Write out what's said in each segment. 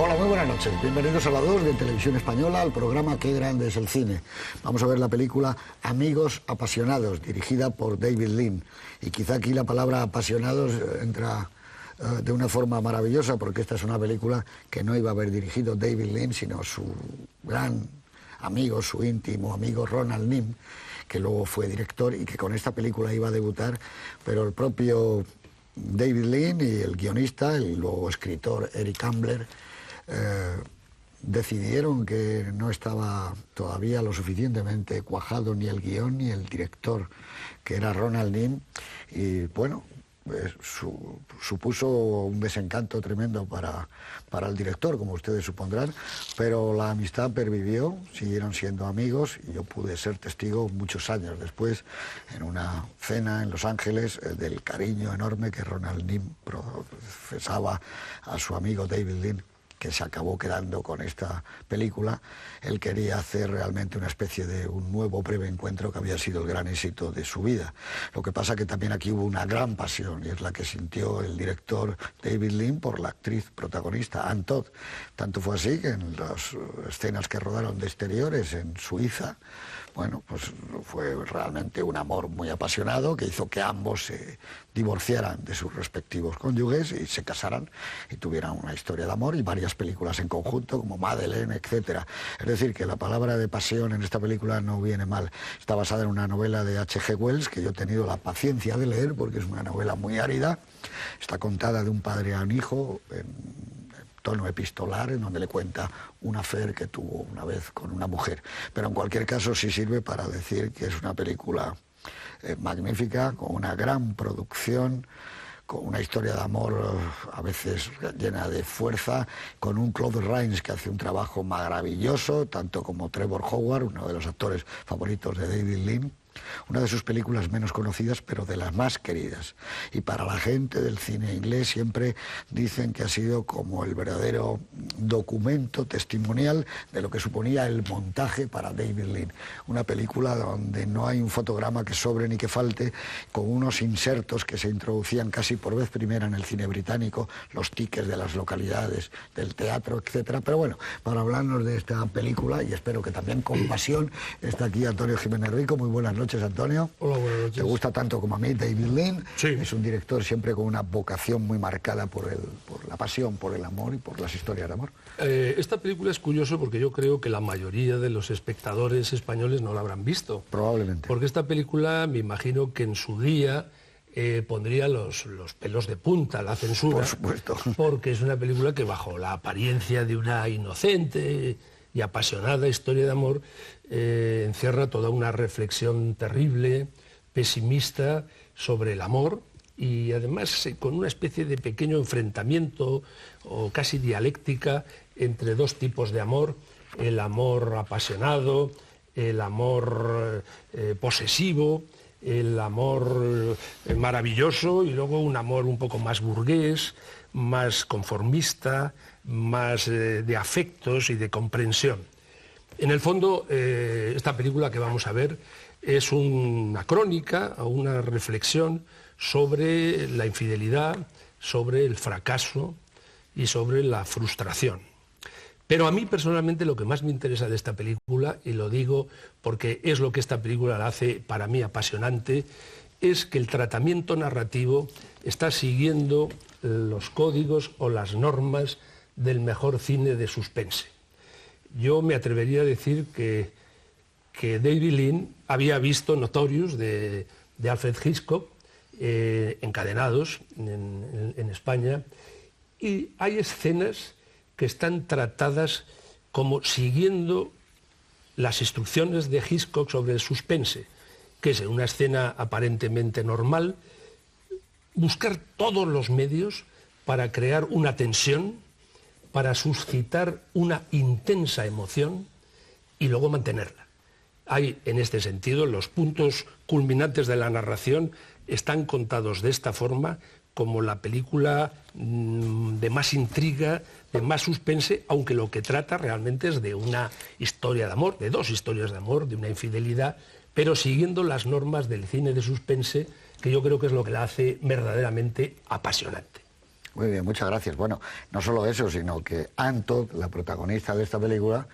Hola, muy buenas noches. Bienvenidos a la 2 de Televisión Española, al programa Qué grande es el cine. Vamos a ver la película Amigos apasionados, dirigida por David Lean. Y quizá aquí la palabra apasionados entra de una forma maravillosa, porque esta es una película que no iba a haber dirigido David Lean, sino su gran amigo, su íntimo amigo Ronald Neame, que luego fue director y que con esta película iba a debutar, pero el propio David Lean y el guionista, el luego escritor Eric Ambler, decidieron que no estaba todavía lo suficientemente cuajado ni el guión ni el director, que era Ronald Neame, y bueno, supuso un desencanto tremendo para el director, como ustedes supondrán, pero la amistad pervivió, siguieron siendo amigos, y yo pude ser testigo muchos años después, en una cena en Los Ángeles, del cariño enorme que Ronald Neame profesaba a su amigo David Lean, que se acabó quedando con esta película. Él quería hacer realmente una especie de un nuevo breve encuentro que había sido el gran éxito de su vida. Lo que pasa que también aquí hubo una gran pasión, y es la que sintió el director David Lean por la actriz protagonista, Anne Todd. Tanto fue así que en las escenas que rodaron de exteriores en Suiza, bueno, pues fue realmente un amor muy apasionado que hizo que ambos se divorciaran de sus respectivos cónyuges y se casaran y tuvieran una historia de amor y varias películas en conjunto, como Madeleine, etcétera. Es decir, que la palabra de pasión en esta película no viene mal. Está basada en una novela de H.G. Wells, que yo he tenido la paciencia de leer porque es una novela muy árida. Está contada de un padre a un hijo, en tono epistolar, en donde le cuenta un affair que tuvo una vez con una mujer. Pero en cualquier caso sí sirve para decir que es una película magnífica, con una gran producción, con una historia de amor a veces llena de fuerza, con un Claude Rains que hace un trabajo maravilloso, tanto como Trevor Howard, uno de los actores favoritos de David Lean. Una de sus películas menos conocidas, pero de las más queridas. Y para la gente del cine inglés siempre dicen que ha sido como el verdadero documento testimonial de lo que suponía el montaje para David Lean. Una película donde no hay un fotograma que sobre ni que falte, con unos insertos que se introducían casi por vez primera en el cine británico, los tickets de las localidades, del teatro, etcétera. Pero bueno, para hablarnos de esta película, y espero que también con pasión, está aquí Antonio Jiménez Rico. Muy buenas noches, Antonio. Hola, buenas noches. ¿Te gusta tanto como a mí David Lean? Sí. Es un director siempre con una vocación muy marcada por la pasión, por el amor y por las historias de amor. Esta película es curioso porque yo creo que la mayoría de los espectadores españoles no la habrán visto. Probablemente. Porque esta película, me imagino que en su día pondría los pelos de punta la censura. Por supuesto. Porque es una película que, bajo la apariencia de una inocente y apasionada historia de amor, encierra toda una reflexión terrible, pesimista, sobre el amor, y además con una especie de pequeño enfrentamiento o casi dialéctica entre dos tipos de amor: el amor apasionado, el amor posesivo, el amor maravilloso, y luego un amor un poco más burgués, más conformista, más de afectos y de comprensión. En el fondo, esta película que vamos a ver es una crónica o una reflexión sobre la infidelidad, sobre el fracaso y sobre la frustración. Pero a mí personalmente lo que más me interesa de esta película, y lo digo porque es lo que esta película la hace para mí apasionante, es que el tratamiento narrativo está siguiendo los códigos o las normas del mejor cine de suspense. Yo me atrevería a decir que David Lean había visto Notorious de Alfred Hitchcock, encadenados en España, y hay escenas que están tratadas como siguiendo las instrucciones de Hitchcock sobre el suspense, que es en una escena aparentemente normal buscar todos los medios para crear una tensión, para suscitar una intensa emoción y luego mantenerla. Hay, en este sentido, los puntos culminantes de la narración están contados de esta forma, como la película de más intriga, de más suspense, aunque lo que trata realmente es de una historia de amor, de dos historias de amor, de una infidelidad, pero siguiendo las normas del cine de suspense, que yo creo que es lo que la hace verdaderamente apasionante. Muy bien, muchas gracias. Bueno, no solo eso, sino que Anne Todd, la protagonista de esta película,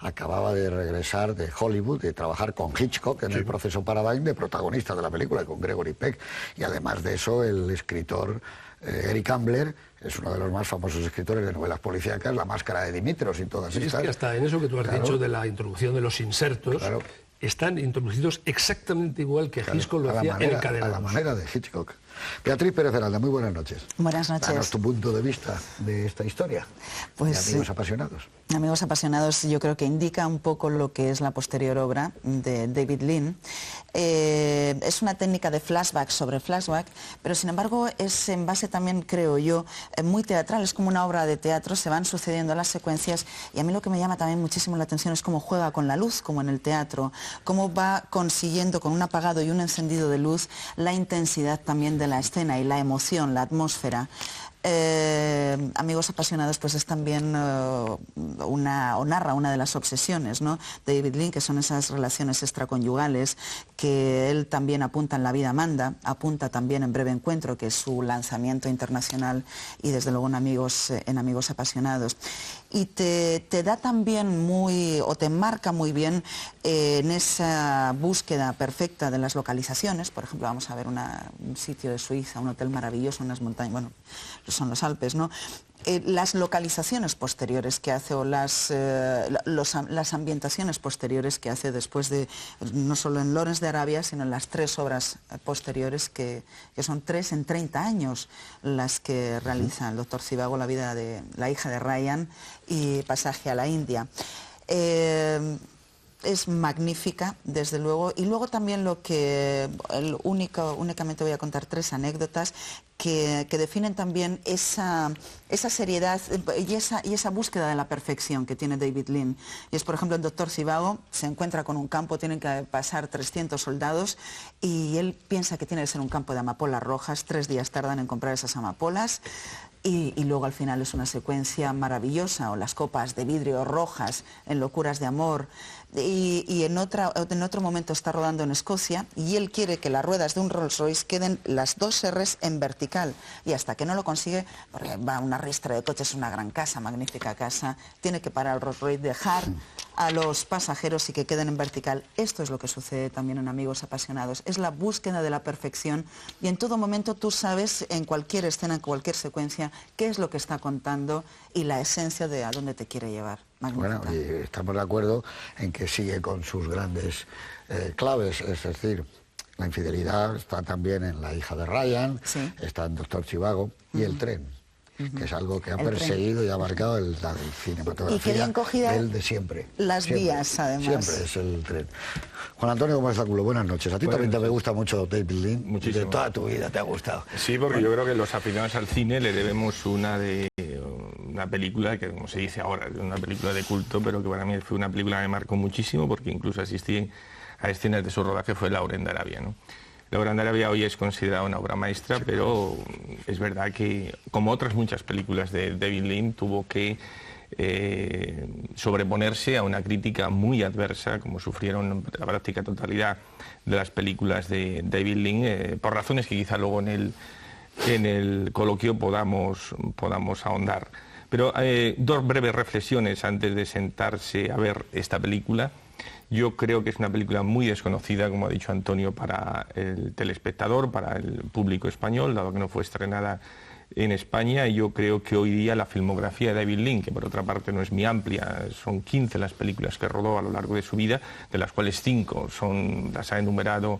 acababa de regresar de Hollywood, de trabajar con Hitchcock en el proceso Paradigm, de protagonista de la película, con Gregory Peck. Y además de eso, el escritor Eric Ambler es uno de los más famosos escritores de novelas policíacas, La máscara de Dimitrios y todas estas. Es que hasta en eso que tú has dicho de la introducción de los insertos, están introducidos exactamente igual que Hitchcock lo hacía en Encadenados. A la manera de Hitchcock. Beatriz Pérez Aranda, muy buenas noches. Buenas noches. Danos tu punto de vista de esta historia, pues, de Amigos Apasionados. Amigos Apasionados yo creo que indica un poco lo que es la posterior obra de David Lean. Es una técnica de flashback sobre flashback, pero sin embargo es en base también, creo yo, muy teatral. Es como una obra de teatro, se van sucediendo las secuencias y a mí lo que me llama también muchísimo la atención es cómo juega con la luz, como en el teatro, cómo va consiguiendo con un apagado y un encendido de luz la intensidad también de la escena y la emoción, la atmósfera. Amigos Apasionados pues es también o narra una de las obsesiones, ¿no?, de David Lean, que son esas relaciones extraconyugales que él también apunta en La vida Amanda, apunta también en Breve Encuentro, que es su lanzamiento internacional, y desde luego en Amigos Apasionados. Y te da también te marca muy bien en esa búsqueda perfecta de las localizaciones. Por ejemplo, vamos a ver un sitio de Suiza, un hotel maravilloso, unas montañas, bueno, son los Alpes, ¿no? Las localizaciones posteriores que hace o las ambientaciones posteriores que hace después de, no solo en Lawrence de Arabia, sino en las 3 obras posteriores que son 3 en 30 años las que realiza el doctor Zhivago, la vida de la hija de Ryan y Pasaje a la India. Es magnífica, desde luego, y luego también únicamente voy a contar 3 anécdotas que definen también esa seriedad y esa búsqueda de la perfección que tiene David Lean. Y es, por ejemplo, el doctor Zhivago se encuentra con un campo, tienen que pasar 300 soldados y él piensa que tiene que ser un campo de amapolas rojas, 3 días tardan en comprar esas amapolas. Y luego al final es una secuencia maravillosa, o las copas de vidrio rojas en Locuras de Amor. Y en otro momento está rodando en Escocia y él quiere que las ruedas de un Rolls Royce queden las 2 R's en vertical, y hasta que no lo consigue, porque va a una ristra de coches, una gran casa, magnífica casa, tiene que parar el Rolls Royce, dejar a los pasajeros y que queden en vertical. Esto es lo que sucede también en Amigos Apasionados, es la búsqueda de la perfección, y en todo momento tú sabes, en cualquier escena, en cualquier secuencia, qué es lo que está contando y la esencia de a dónde te quiere llevar. Magnífica. Bueno, y estamos de acuerdo en que sigue con sus grandes claves, es decir, la infidelidad está también en La hija de Ryan, está en Doctor Zhivago y el tren, que es algo que ha perseguido y ha marcado la cinematografía, y que bien cogida el de siempre. Las vías, además. Siempre es el tren. Juan Antonio Gómez Áculo, buenas noches. A ti también te gusta mucho David Lean. Muchísimo. De toda tu vida te ha gustado. Sí, porque yo creo que los aficionados al cine le debemos una película que, como se dice ahora, es una película de culto, pero que para mí fue una película que me marcó muchísimo, porque incluso asistí a escenas de su rodaje, fue Lawrence de Arabia, ¿no? Lawrence de Arabia hoy es considerada una obra maestra, pero es verdad que, como otras muchas películas de David Lean, tuvo que sobreponerse a una crítica muy adversa, como sufrieron la práctica totalidad de las películas de David Lean, por razones que quizá luego en el coloquio podamos ahondar. Pero 2 breves reflexiones antes de sentarse a ver esta película. Yo creo que es una película muy desconocida, como ha dicho Antonio, para el telespectador, para el público español, dado que no fue estrenada en España, y yo creo que hoy día la filmografía de David Lean, que por otra parte no es muy amplia, son 15 las películas que rodó a lo largo de su vida, de las cuales 5 las ha enumerado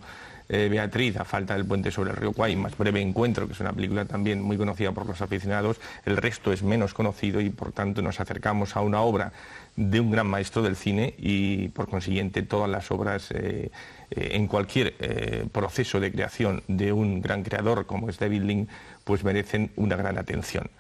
Beatriz, A falta del puente sobre el río Kwai, más Breve Encuentro, que es una película también muy conocida por los aficionados. El resto es menos conocido y por tanto nos acercamos a una obra de un gran maestro del cine, y por consiguiente todas las obras en cualquier proceso de creación de un gran creador como es David Lean, pues merecen una gran atención.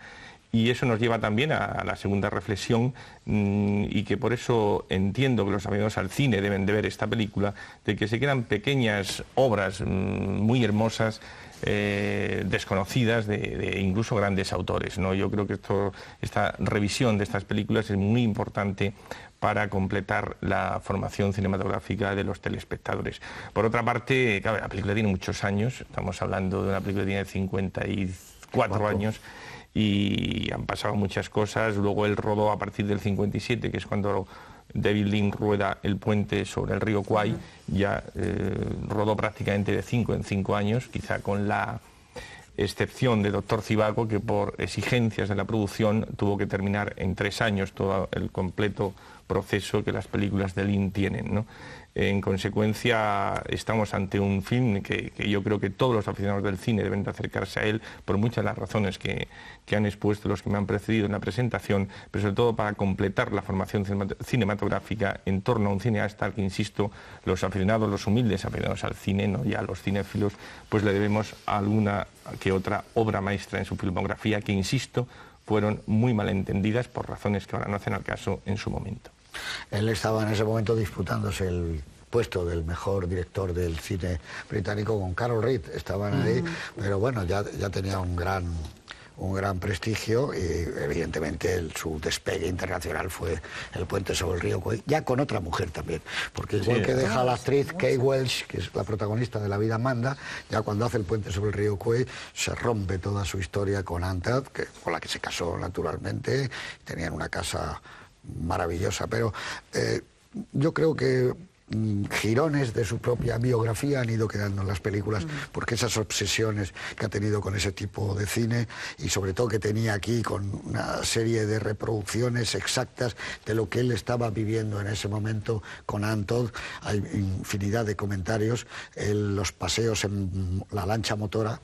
Y eso nos lleva también a la segunda reflexión, y que por eso entiendo que los aficionados al cine deben de ver esta película, de que se quedan pequeñas obras muy hermosas, desconocidas de incluso grandes autores, ¿no? Yo creo que esta revisión de estas películas es muy importante para completar la formación cinematográfica de los telespectadores. Por otra parte, claro, la película tiene muchos años, estamos hablando de una película que tiene 54 años, y han pasado muchas cosas. Luego él rodó a partir del 57, que es cuando David Lean rueda El puente sobre el río Kwai, ya rodó prácticamente de 5 en 5 años, quizá con la excepción de Doctor Zivago, que por exigencias de la producción tuvo que terminar en 3 años todo el completo proceso que las películas de Lean tienen, ¿no? En consecuencia, estamos ante un film que yo creo que todos los aficionados del cine deben de acercarse a él por muchas de las razones que han expuesto los que me han precedido en la presentación, pero sobre todo para completar la formación cinematográfica en torno a un cineasta al que, insisto, los aficionados, los humildes aficionados al cine, no ya los cinéfilos, pues le debemos alguna que otra obra maestra en su filmografía que, insisto, fueron muy mal entendidas por razones que ahora no hacen al caso en su momento. Él estaba en ese momento disputándose el puesto del mejor director del cine británico con Carol Reed, estaban ahí, pero bueno, ya tenía un gran prestigio y evidentemente su despegue internacional fue El puente sobre el río Kwai, ya con otra mujer también, porque igual que deja a la actriz Kate Welch, que es la protagonista de La vida manda, ya cuando hace El puente sobre el río Kwai se rompe toda su historia con Anne Todd, con la que se casó naturalmente, tenían una casa maravillosa, pero yo creo que girones de su propia biografía han ido quedando en las películas, porque esas obsesiones que ha tenido con ese tipo de cine, y sobre todo que tenía aquí con una serie de reproducciones exactas de lo que él estaba viviendo en ese momento con Anne Todd. Hay infinidad de comentarios, los paseos en la lancha motora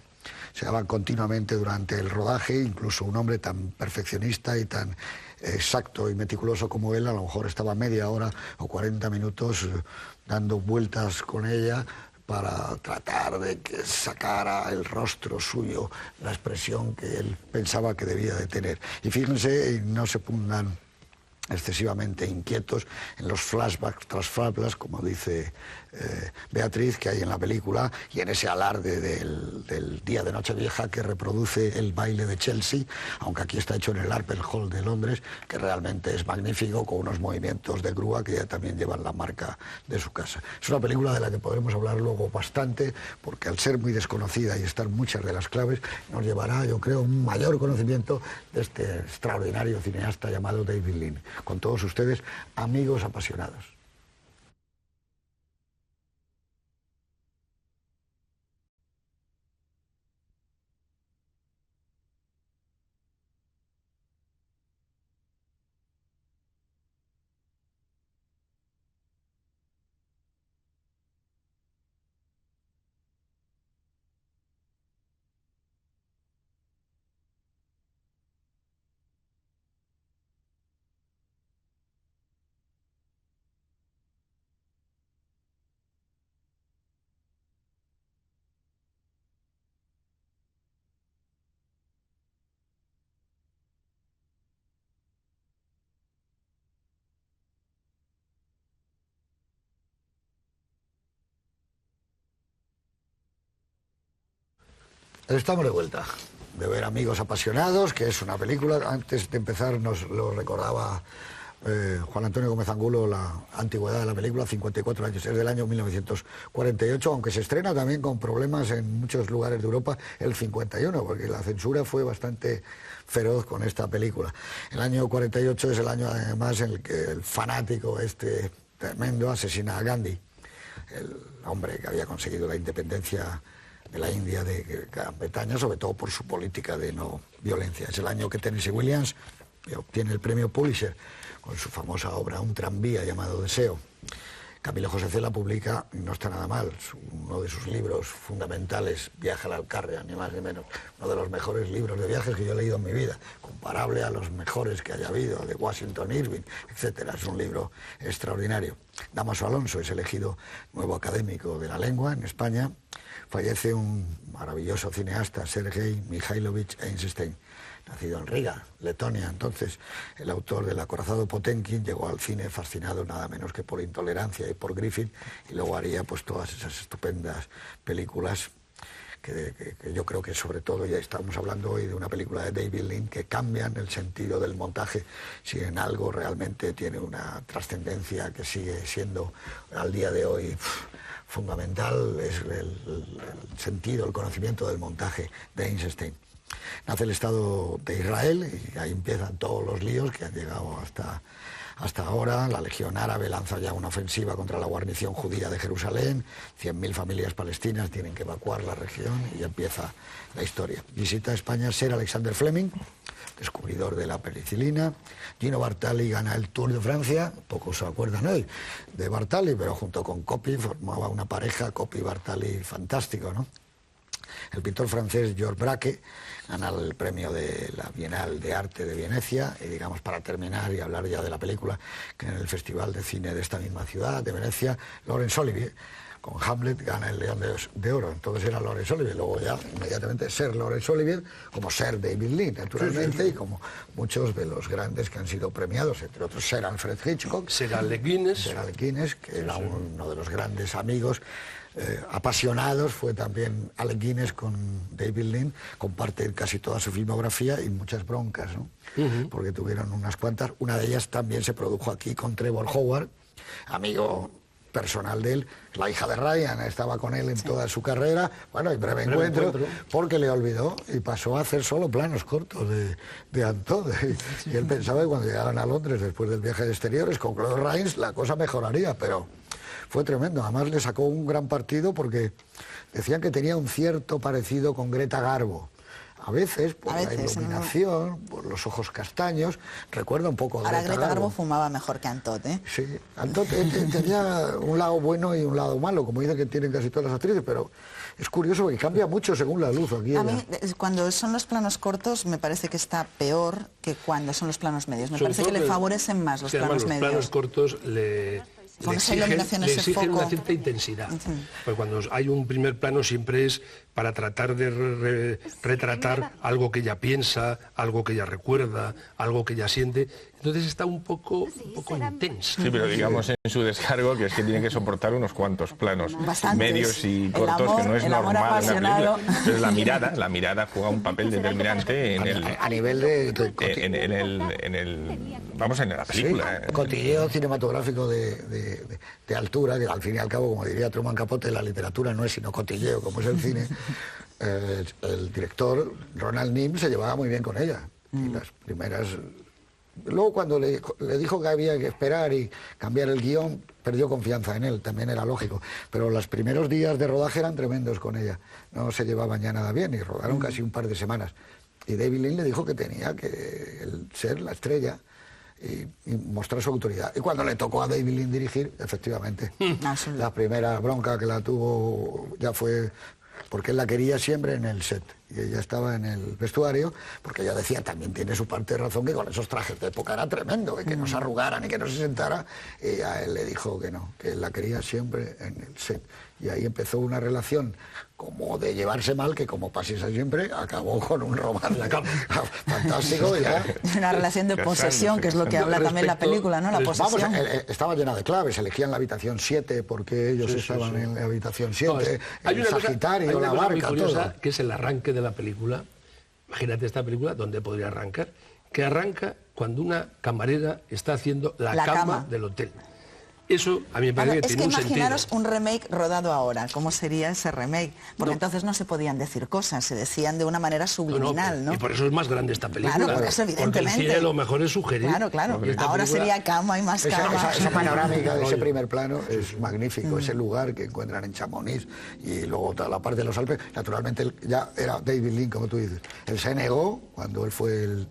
se daban continuamente durante el rodaje, incluso un hombre tan perfeccionista y tan exacto y meticuloso como él, a lo mejor estaba media hora o 40 minutos dando vueltas con ella para tratar de que sacara el rostro suyo, la expresión que él pensaba que debía de tener. Y fíjense, no se pongan excesivamente inquietos en los flashbacks tras flashbacks, como dice Beatriz, que hay en la película, y en ese alarde del día de Nochevieja que reproduce el baile de Chelsea, aunque aquí está hecho en el Albert Hall de Londres, que realmente es magnífico, con unos movimientos de grúa que ya también llevan la marca de su casa. Es una película de la que podremos hablar luego bastante, porque al ser muy desconocida y estar muchas de las claves, nos llevará, yo creo, un mayor conocimiento de este extraordinario cineasta llamado David Lean. Con todos ustedes, amigos apasionados. Estamos de vuelta de ver Amigos apasionados, que es una película. Antes de empezar nos lo recordaba Juan Antonio Gómez Angulo, la antigüedad de la película, 54 años, es del año 1948, aunque se estrena también con problemas en muchos lugares de Europa el 51, porque la censura fue bastante feroz con esta película. El año 48 es el año además en el que el fanático tremendo asesina a Gandhi, el hombre que había conseguido la independencia de la India de Gran Bretaña, sobre todo por su política de no violencia. Es el año que Tennessee Williams obtiene el premio Pulitzer con su famosa obra Un tranvía llamado Deseo. Camilo José Cela publica, y no está nada mal, uno de sus libros fundamentales, Viaje a la Alcarria, ni más ni menos, uno de los mejores libros de viajes que yo he leído en mi vida, comparable a los mejores que haya habido, de Washington Irving, etc. Es un libro extraordinario. Damaso Alonso es elegido nuevo académico de la lengua en España. Fallece un maravilloso cineasta, Sergei Mikhailovich Eisenstein, nacido en Riga, Letonia. Entonces, el autor del Acorazado Potemkin llegó al cine fascinado nada menos que por Intolerancia y por Griffith, y luego haría pues todas esas estupendas películas que yo creo que sobre todo, ya estamos hablando hoy de una película de David Lean, que cambian el sentido del montaje. Si en algo realmente tiene una trascendencia que sigue siendo al día de hoy fundamental, es el sentido, el conocimiento del montaje de Eisenstein. nace el Estado de Israel y ahí empiezan todos los líos que han llegado hasta ahora. La Legión Árabe lanza ya una ofensiva contra la guarnición judía de Jerusalén, 100.000 familias palestinas tienen que evacuar la región y empieza la historia. Visita a España Sir Alexander Fleming, descubridor de la penicilina. Gino Bartali gana el Tour de Francia, pocos se acuerdan hoy de Bartali, pero junto con Coppi formaba una pareja, Coppi-Bartali, fantástico, ¿no? El pintor francés Georges Braque gana el premio de la Bienal de Arte de Venecia, y digamos, para terminar y hablar ya de la película, que en el Festival de Cine de esta misma ciudad, de Venecia, Laurence Olivier, con Hamlet, gana el León de Oro. Entonces era Laurence Olivier, luego ya inmediatamente Sir Laurence Olivier, como Sir David Lean, naturalmente, y como muchos de los grandes que han sido premiados, entre otros Sir Alfred Hitchcock, Sir Alec Guinness. Sir Alec Guinness, que era uno de los grandes amigos apasionados. Fue también Alec Guinness con David Lean, comparte casi toda su filmografía y muchas broncas, ¿no? Porque tuvieron unas cuantas. Una de ellas también se produjo aquí con Trevor Howard, amigo personal de él. La hija de Ryan estaba con él en toda su carrera. Bueno, y breve encuentro, porque le olvidó y pasó a hacer solo planos cortos de Antón. Y él pensaba que cuando llegaran a Londres después del viaje de exteriores con Claude Rains la cosa mejoraría, pero fue tremendo. Además le sacó un gran partido porque decían que tenía un cierto parecido con Greta Garbo. A veces, por la iluminación, por los ojos castaños, recuerda un poco a Ahora Greta Garbo fumaba mejor que Antot, ¿eh? Sí, Antot tenía un lado bueno y un lado malo, como dicen que tienen casi todas las actrices, pero es curioso porque cambia mucho según la luz aquí. A mí, cuando son los planos cortos, me parece que está peor que cuando son los planos medios. Me parece que le favorecen más los planos medios. Los planos cortos le exigen una cierta intensidad. Porque cuando hay un primer plano siempre es para tratar de retratar algo que ella piensa, algo que ella recuerda, algo que ella siente. Entonces está un poco intenso. Sí, pero digamos en su descargo que es que tiene que soportar unos cuantos planos medios y cortos, amor, que no es normal en una película. Entonces la mirada juega un papel determinante en el a nivel en la película. Sí, cotilleo cinematográfico de altura, que al fin y al cabo, como diría Truman Capote, la literatura no es sino cotilleo, como es el cine. El director Ronald Nim se llevaba muy bien con ella. Y las primeras... Luego cuando le dijo que había que esperar y cambiar el guión, perdió confianza en él, también era lógico. Pero los primeros días de rodaje eran tremendos con ella. No se llevaban ya nada bien y rodaron casi un par de semanas. Y David Lean le dijo que tenía que ser la estrella y mostrar su autoridad. Y cuando le tocó a David Lean dirigir, efectivamente, la primera bronca que la tuvo ya fue porque él la quería siempre en el set y ella estaba en el vestuario, porque ella decía, también tiene su parte de razón, que con esos trajes de época era tremendo, que no se arrugaran y que no se sentara, y a él le dijo que no, que él la quería siempre en el set. Y ahí empezó una relación como de llevarse mal, que como pasa siempre, acabó con un romance fantástico. Ya. Una relación de posesión, que es lo que habla también la película, ¿no? La posesión. Vamos, estaba llena de claves, elegían la habitación 7 porque ellos estaban en la habitación 7, el Sagitario, la barca, todo. Que es el arranque de la película. Imagínate esta película, ¿dónde podría arrancar? Que arranca cuando una camarera está haciendo la cama del hotel. Eso a mí me parece que tiene un sentido. Imaginaros un remake rodado ahora, ¿cómo sería ese remake? Porque entonces no se podían decir cosas, se decían de una manera subliminal, ¿no? Y por eso es más grande esta película. Claro, por eso, evidentemente. Porque el cine lo mejor es sugerir. Claro. Ahora sería cama y más cama. Esa panorámica de ese primer plano es magnífico, ese lugar que encuentran en Chamonix y luego toda la parte de los Alpes. Naturalmente ya era David Lean, como tú dices. Él se negó, cuando él fue el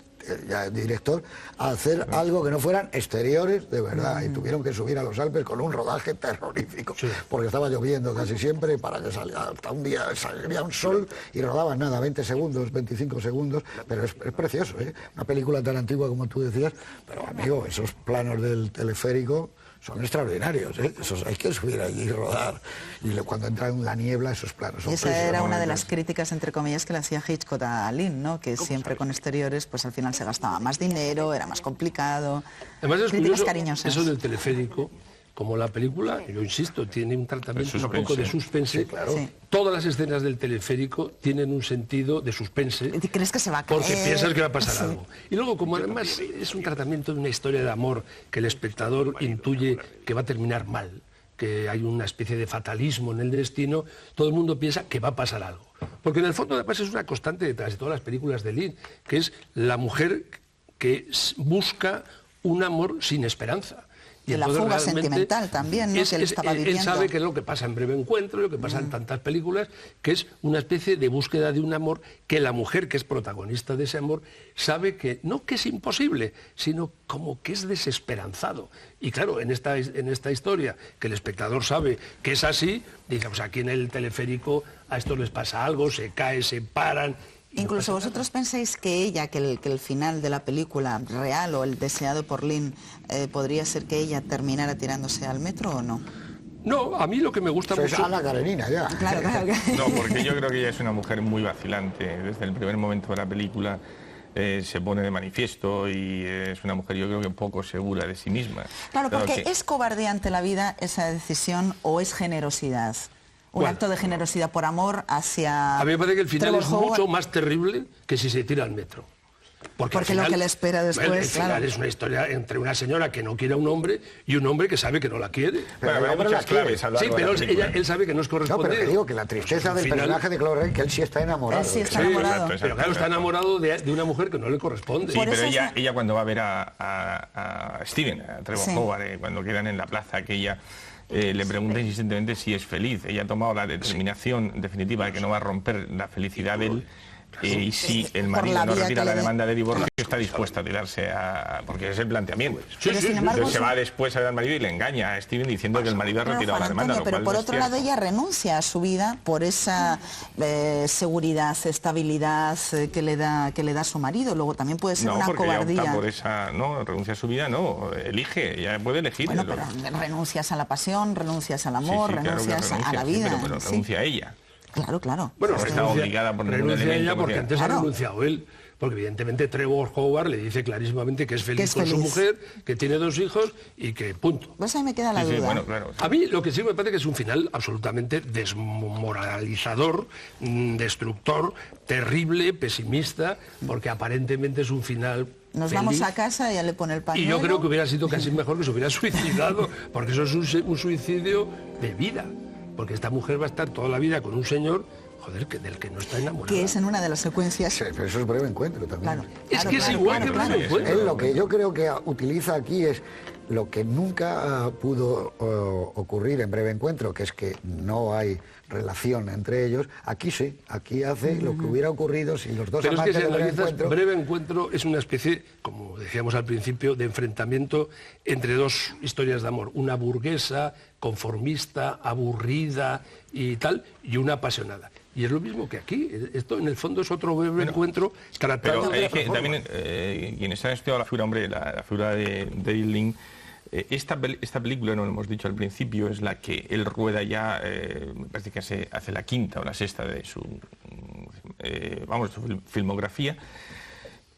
director, a hacer algo que no fueran exteriores de verdad, y tuvieron que subir a los Alpes con un rodaje terrorífico, porque estaba lloviendo casi siempre, para que saliera, hasta un día salía un sol y rodaban nada, 20 segundos, 25 segundos, pero es precioso, ¿eh? Una película tan antigua como tú decías, pero amigo, esos planos del teleférico son extraordinarios, ¿eh? Esos hay que subir allí y rodar. Y cuando entra en la niebla, esos planos son preciosos. Esa era una de las críticas, entre comillas, que le hacía Hitchcock a Lean, ¿no? Que siempre con exteriores, pues al final se gastaba más dinero, era más complicado. Además es críticas curioso, cariñosas. Eso del teleférico, como la película, yo insisto, tiene un tratamiento un poco de suspense. Sí, claro. Sí. Todas las escenas del teleférico tienen un sentido de suspense. ¿Y crees que se va a caer? Porque piensas que va a pasar algo. Y luego, como además es un tratamiento de una historia de amor que el espectador intuye que va a terminar mal, que hay una especie de fatalismo en el destino, todo el mundo piensa que va a pasar algo. Porque en el fondo además es una constante detrás de todas las películas de Lynn, que es la mujer que busca un amor sin esperanza. Y la fuga sentimental también, ¿no? Que él estaba viviendo. Él sabe que es lo que pasa en Breve Encuentro, lo que pasa en tantas películas, que es una especie de búsqueda de un amor que la mujer, que es protagonista de ese amor, sabe que no que es imposible, sino como que es desesperanzado. Y claro, en esta historia, que el espectador sabe que es así, dice, pues aquí en el teleférico a estos les pasa algo, se cae, se paran. Incluso vosotros pensáis que ella, que el final de la película real o el deseado por Lynn, podría ser que ella terminara tirándose al metro o no. No, a mí lo que me gusta mucho... Es Ana Karenina ya. Claro, claro. No, porque yo creo que ella es una mujer muy vacilante. Desde el primer momento de la película se pone de manifiesto y es una mujer, yo creo que poco segura de sí misma. Claro, porque ¿es cobardía ante la vida esa decisión o es generosidad? Un acto de generosidad por amor hacia... A mí me parece que el final es mucho más terrible que si se tira al metro. Porque al final, lo que le espera después, el final es una historia entre una señora que no quiere a un hombre y un hombre que sabe que no la quiere. Pero hay muchas claves. Sí, pero él sabe que no es correspondido. No, pero te digo que la tristeza del personaje de Clark Gable, que él sí está enamorado. Él sí está enamorado. Exacto, pero claro, está enamorado de una mujer que no le corresponde. Sí, pero ella cuando va a ver a Steven, a Trevor Howard, cuando quedan en la plaza, que ella... le pregunta insistentemente si es feliz. Ella ha tomado la determinación definitiva de que no va a romper la felicidad de él. Y si el marido no retira la demanda de divorcio, está dispuesta a tirarse a... Porque es el planteamiento. Entonces se va después a ver al marido y le engaña a Steven diciendo que el marido ha retirado la demanda. Pero por otro lado ella renuncia a su vida por esa seguridad, estabilidad que le da su marido. Luego también puede ser una cobardía. Ella opta por esa, no, renuncia a su vida, no, elige, ella puede elegir. Bueno, pero renuncias a la pasión, renuncias al amor, renuncias a la vida. Pero renuncia a ella. Claro, claro. Bueno, está obligada por ningún renuncia elemento, ella porque antes ha renunciado él. Porque evidentemente Trevor Howard le dice clarísimamente que es feliz con su mujer, que tiene 2 hijos y que punto. Pues ahí me queda la duda. Sí, bueno, claro, sí. A mí lo que sí me parece que es un final absolutamente desmoralizador, destructor, terrible, pesimista, porque aparentemente es un final... Nos vamos a casa y ya le pone el pañuelo. Y yo creo que hubiera sido casi mejor que se hubiera suicidado, porque eso es un suicidio de vida. Porque esta mujer va a estar toda la vida con un señor, joder, del que no está enamorada. Que es en una de las secuencias. Sí, pero eso es Breve Encuentro también. Claro, es que es igual que Breve Encuentro. Él lo que yo creo que utiliza aquí es lo que nunca pudo ocurrir en Breve Encuentro, que es que no hay relación entre ellos. Aquí sí, aquí hace lo que hubiera ocurrido si los dos amantes de Breve Encuentro... Breve Encuentro es una especie, como decíamos al principio, de enfrentamiento entre 2 historias de amor. Una burguesa, conformista, aburrida y tal, y una apasionada. Y es lo mismo que aquí. Esto en el fondo es otro Breve Encuentro tratado de otra forma. También quienes han estudiado la figura, hombre, la figura de David Lynn, esta película, no lo hemos dicho al principio, es la que él rueda ya, me parece que hace la 5ª o la 6ª de su filmografía.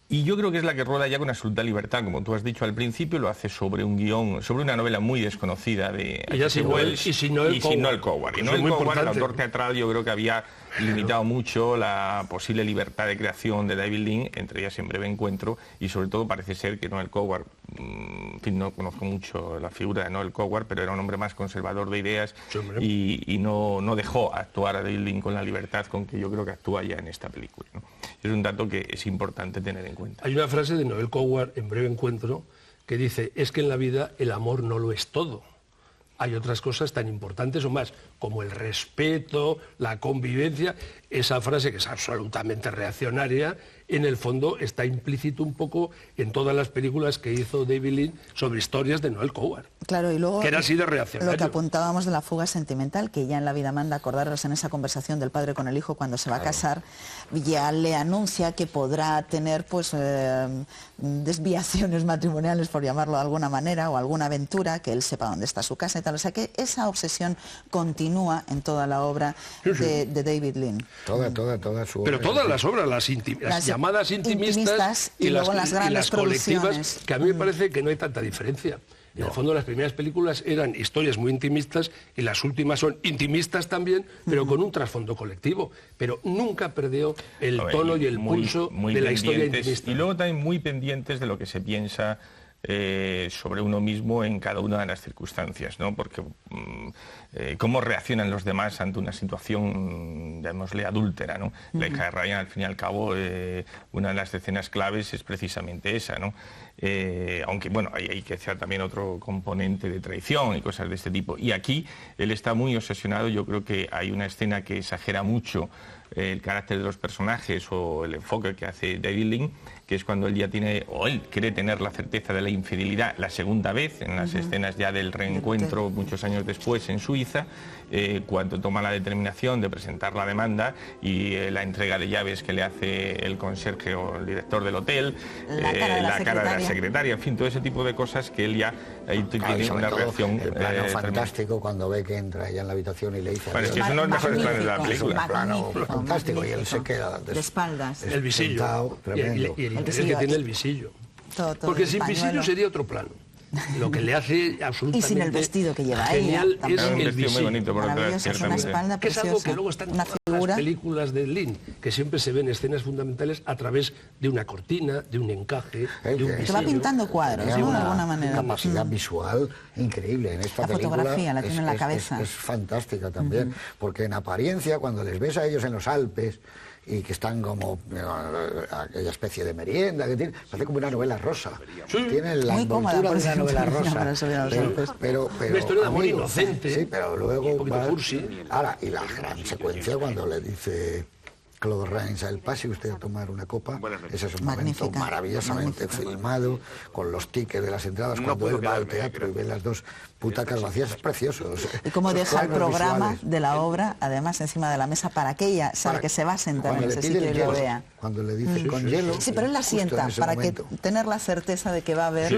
Y yo creo que es la que rueda ya con absoluta libertad, como tú has dicho al principio, lo hace sobre un guión, sobre una novela muy desconocida de Wells y sin Noel Coward. Y Noel Coward, el autor teatral, yo creo que había limitado mucho la posible libertad de creación de David Lynn, entre ellas en Breve Encuentro, y sobre todo parece ser que Noel Coward, en fin, no conozco mucho la figura de Noel Coward, pero era un hombre más conservador de ideas y no dejó actuar a David Lynn con la libertad con que yo creo que actúa ya en esta película, ¿no? Es un dato que es importante tener en cuenta. Hay una frase de Noel Coward en Breve Encuentro que dice, es que en la vida el amor no lo es todo. Hay otras cosas tan importantes o más, como el respeto, la convivencia. Esa frase, que es absolutamente reaccionaria, en el fondo está implícito un poco en todas las películas que hizo David Lynn sobre historias de Noel Coward. Claro, y luego que era así de reaccionario. Lo que apuntábamos de la fuga sentimental, que ya en La vida manda, acordaros en esa conversación del padre con el hijo cuando se va a casar, ya le anuncia que podrá tener pues desviaciones matrimoniales, por llamarlo de alguna manera, o alguna aventura, que él sepa dónde está su casa y tal. O sea que esa obsesión continúa en toda la obra de David Lynn. Toda su obra. Pero todas las obras, las llamadas intimistas y luego las grandes colectivas, que a mí me parece que no hay tanta diferencia. En el fondo las primeras películas eran historias muy intimistas y las últimas son intimistas también, pero con un trasfondo colectivo. Pero nunca perdió el tono y el pulso de la historia intimista. Y luego también muy pendientes de lo que se piensa sobre uno mismo en cada una de las circunstancias, ¿no? Porque cómo reaccionan los demás ante una situación, llamémosle, adúltera, ¿no? La hija de Ryan, al fin y al cabo, una de las escenas claves es precisamente esa, ¿no? Aunque, bueno, hay que hacer también otro componente de traición y cosas de este tipo. Y aquí él está muy obsesionado. Yo creo que hay una escena que exagera mucho el carácter de los personajes o el enfoque que hace David Lean, que es cuando él ya tiene, o él quiere tener la certeza de la infidelidad la segunda vez, en las escenas ya del reencuentro muchos años después en Suiza, cuando toma la determinación de presentar la demanda y la entrega de llaves que le hace el conserje o el director del hotel, la cara de la secretaria, en fin, todo ese tipo de cosas que él ya ahí tiene una reacción. El plano fantástico cuando ve que entra ella en la habitación y le dice... Bueno, es que son los mejores planes de la película. Un plano fantástico y él se queda de espaldas. El visillo. Tremendo. Y el interés que tiene el visillo. Todo porque sin visillo sería otro plano. Lo que le hace absolutamente y sin el vestido que lleva genial ella, es el visillo. Muy bonito por maravilloso, es una espalda que es preciosa, algo que luego está en todas las películas de Lean, que siempre se ven escenas fundamentales a través de una cortina, de un encaje, de un visillo. Te va pintando cuadros, ¿no? De alguna manera. Una capacidad visual increíble en esta película. La fotografía la tiene en la cabeza. Es fantástica también, porque en apariencia, cuando les ves a ellos en los Alpes, y que están como aquella especie de merienda que tiene, parece como una novela rosa. Tiene la envoltura de una novela rosa. Pero una historia de amor inocente. Sí, pero luego un poquito cursi. Ahora, y la gran secuencia cuando le dice Claude Rains a él, pase usted a tomar una copa. Ese es un momento maravillosamente filmado, con los tickets de las entradas, cuando él va al teatro y ve las dos butacas vacías, es precioso. Y cómo deja el programa de la obra, además, encima de la mesa, para que ella sabe que se va a sentar en ese sitio y lo vea. Cuando le dice con hielo... Sí, pero él la sienta, para que tener la certeza de que va a haber...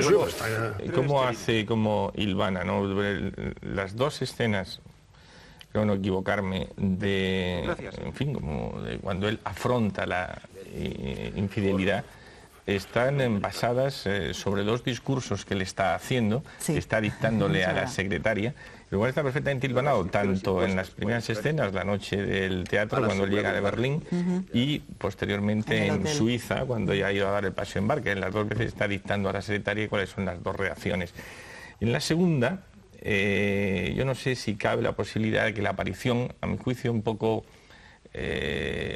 ¿Cómo hace, cómo hilvana, ¿no? Las dos escenas, creo no equivocarme, en fin, como de cuando él afronta la infidelidad, están basadas sobre dos discursos que le está haciendo, que está dictándole a la secretaria. Lo cual está perfectamente hilvanado, tanto en las primeras escenas, la noche del teatro, cuando él llega de Berlín, y posteriormente en Suiza, cuando ya ha ido a dar el paseo en barca. En las dos veces está dictando a la secretaria cuáles son las dos reacciones. En la segunda, yo no sé si cabe la posibilidad de que la aparición, a mi juicio, un poco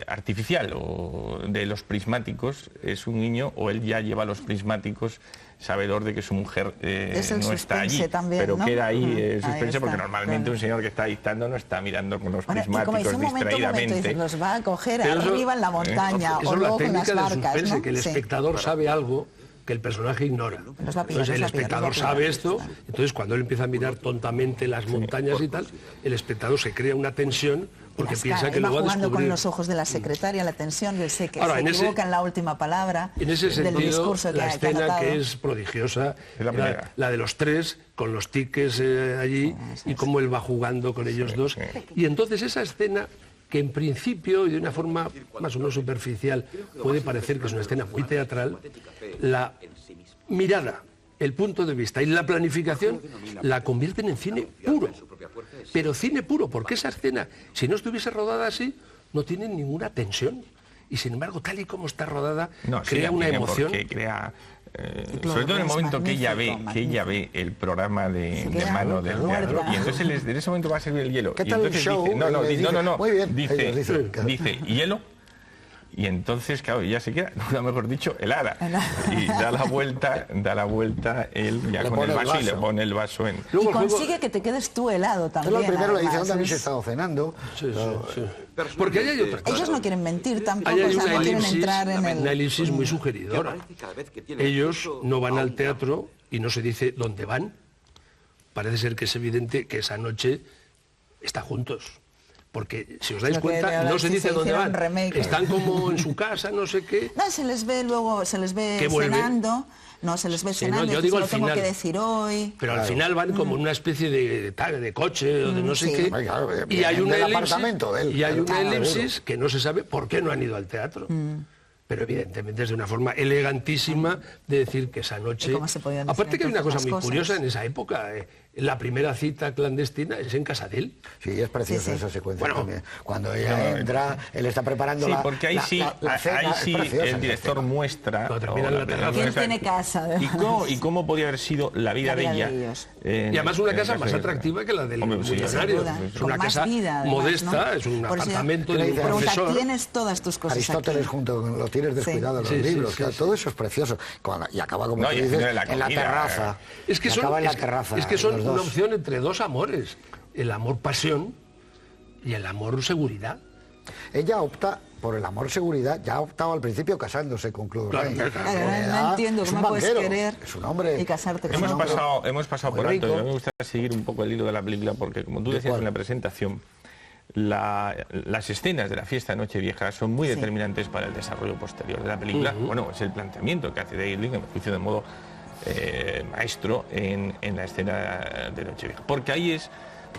artificial o de los prismáticos, es un niño, o él ya lleva los prismáticos, sabedor de que su mujer no está allí, también, pero ¿no? queda ahí suspense, porque normalmente un señor que está dictando no está mirando con los prismáticos distraídamente. Dice, los va a coger arriba en la montaña o luego con las barcas, ¿no? Que el espectador sabe algo que el personaje ignora. Entonces el espectador sabe esto, entonces cuando él empieza a mirar tontamente las montañas y tal, el espectador se crea una tensión porque piensa que lo va a descubrir. Jugando con los ojos de la secretaria, la tensión, él sé que se equivoca en la última palabra en ese sentido, del discurso la escena que es prodigiosa, la de los tres, con los tickets allí, y cómo él va jugando con ellos dos. Y entonces esa escena, que en principio y de una forma más o menos superficial puede parecer que es una escena muy teatral, la mirada, el punto de vista y la planificación la convierten en cine puro. Pero cine puro, porque esa escena, si no estuviese rodada así, no tiene ninguna tensión. Y sin embargo, tal y como está rodada, crea una emoción. Crea, sobre todo en el momento que ella ve el programa de mano del teatro, y entonces en ese momento va a servir el hielo. ¿Qué tal el show? Dice, no, muy bien. Dice, ¿hielo? Y entonces, claro, ya se queda, nunca mejor dicho, helada. Y da la vuelta él ya con el vaso y le pone el vaso en... Y consigue que te quedes tú helado también. Pero primero le dice, ¿dónde habéis estado cenando? Sí. Porque ahí hay otra cosa. Ellos no quieren mentir tampoco, hay o sea, no quieren entrar en el... Una elipsis muy sugeridora. Ellos no van al teatro y no se dice dónde van. Parece ser que es evidente que esa noche están juntos. Porque, si os dais cuenta, no se dice dónde van. Están como en su casa, no sé qué. No, se les ve luego, se les ve cenando. No, se les ve cenando, yo digo al tengo final, que decir hoy. Pero al final van como en una especie de coche o de no sé qué. Y hay una elipsis que no se sabe por qué no han ido al teatro. pero evidentemente es de una forma elegantísima de decir que esa noche... cómo se podían decir Aparte que hay una cosa entonces muy las curiosa cosas. en esa época, la primera cita clandestina es en casa de él. Sí, es preciosa Sí, sí. esa secuencia Bueno. también. Cuando ella entra, él está preparando Sí, la porque ahí sí, la cena, ahí es sí preciosa el esa director escena. muestra... Cuando termina en la terraza. ¿Quién tiene casa, además? ¿Y cómo podía haber sido la vida, La vida de ella? de ellos. Y además una en casa el más caso de- atractiva que la del Hombre, sí, millonario. Sin duda. Es Con una más casa vida, además, modesta, ¿no? es un Por eso apartamento yo de un pregunta, profesor. tienes todas tus cosas Aristóteles aquí. junto con los tienes descuidados, Sí, los sí, libros, sí, claro, sí. todo eso es precioso. Y acaba, como No, tú y al dices, final de la en la comida, terraza. Es que Y son, acaba en la es- terraza, es que son los una dos. opción entre dos amores, el amor-pasión y el amor-seguridad. Ella opta por el amor-seguridad, ya ha optado al principio casándose con Claude Claro, Rains. claro. No entiendo Es cómo un puedes banquero, querer es un hombre... y casarte con Hemos un hombre. pasado Muy por alto. rico. A mí me gusta seguir un poco el hilo de la película porque, como tú ¿De decías cuál? en la presentación, las escenas de la fiesta de Nochevieja son muy Sí. determinantes para el desarrollo posterior de la película. Bueno, es el planteamiento que hace David Lean, en mi juicio, de modo maestro en la escena de Nochevieja. Porque ahí es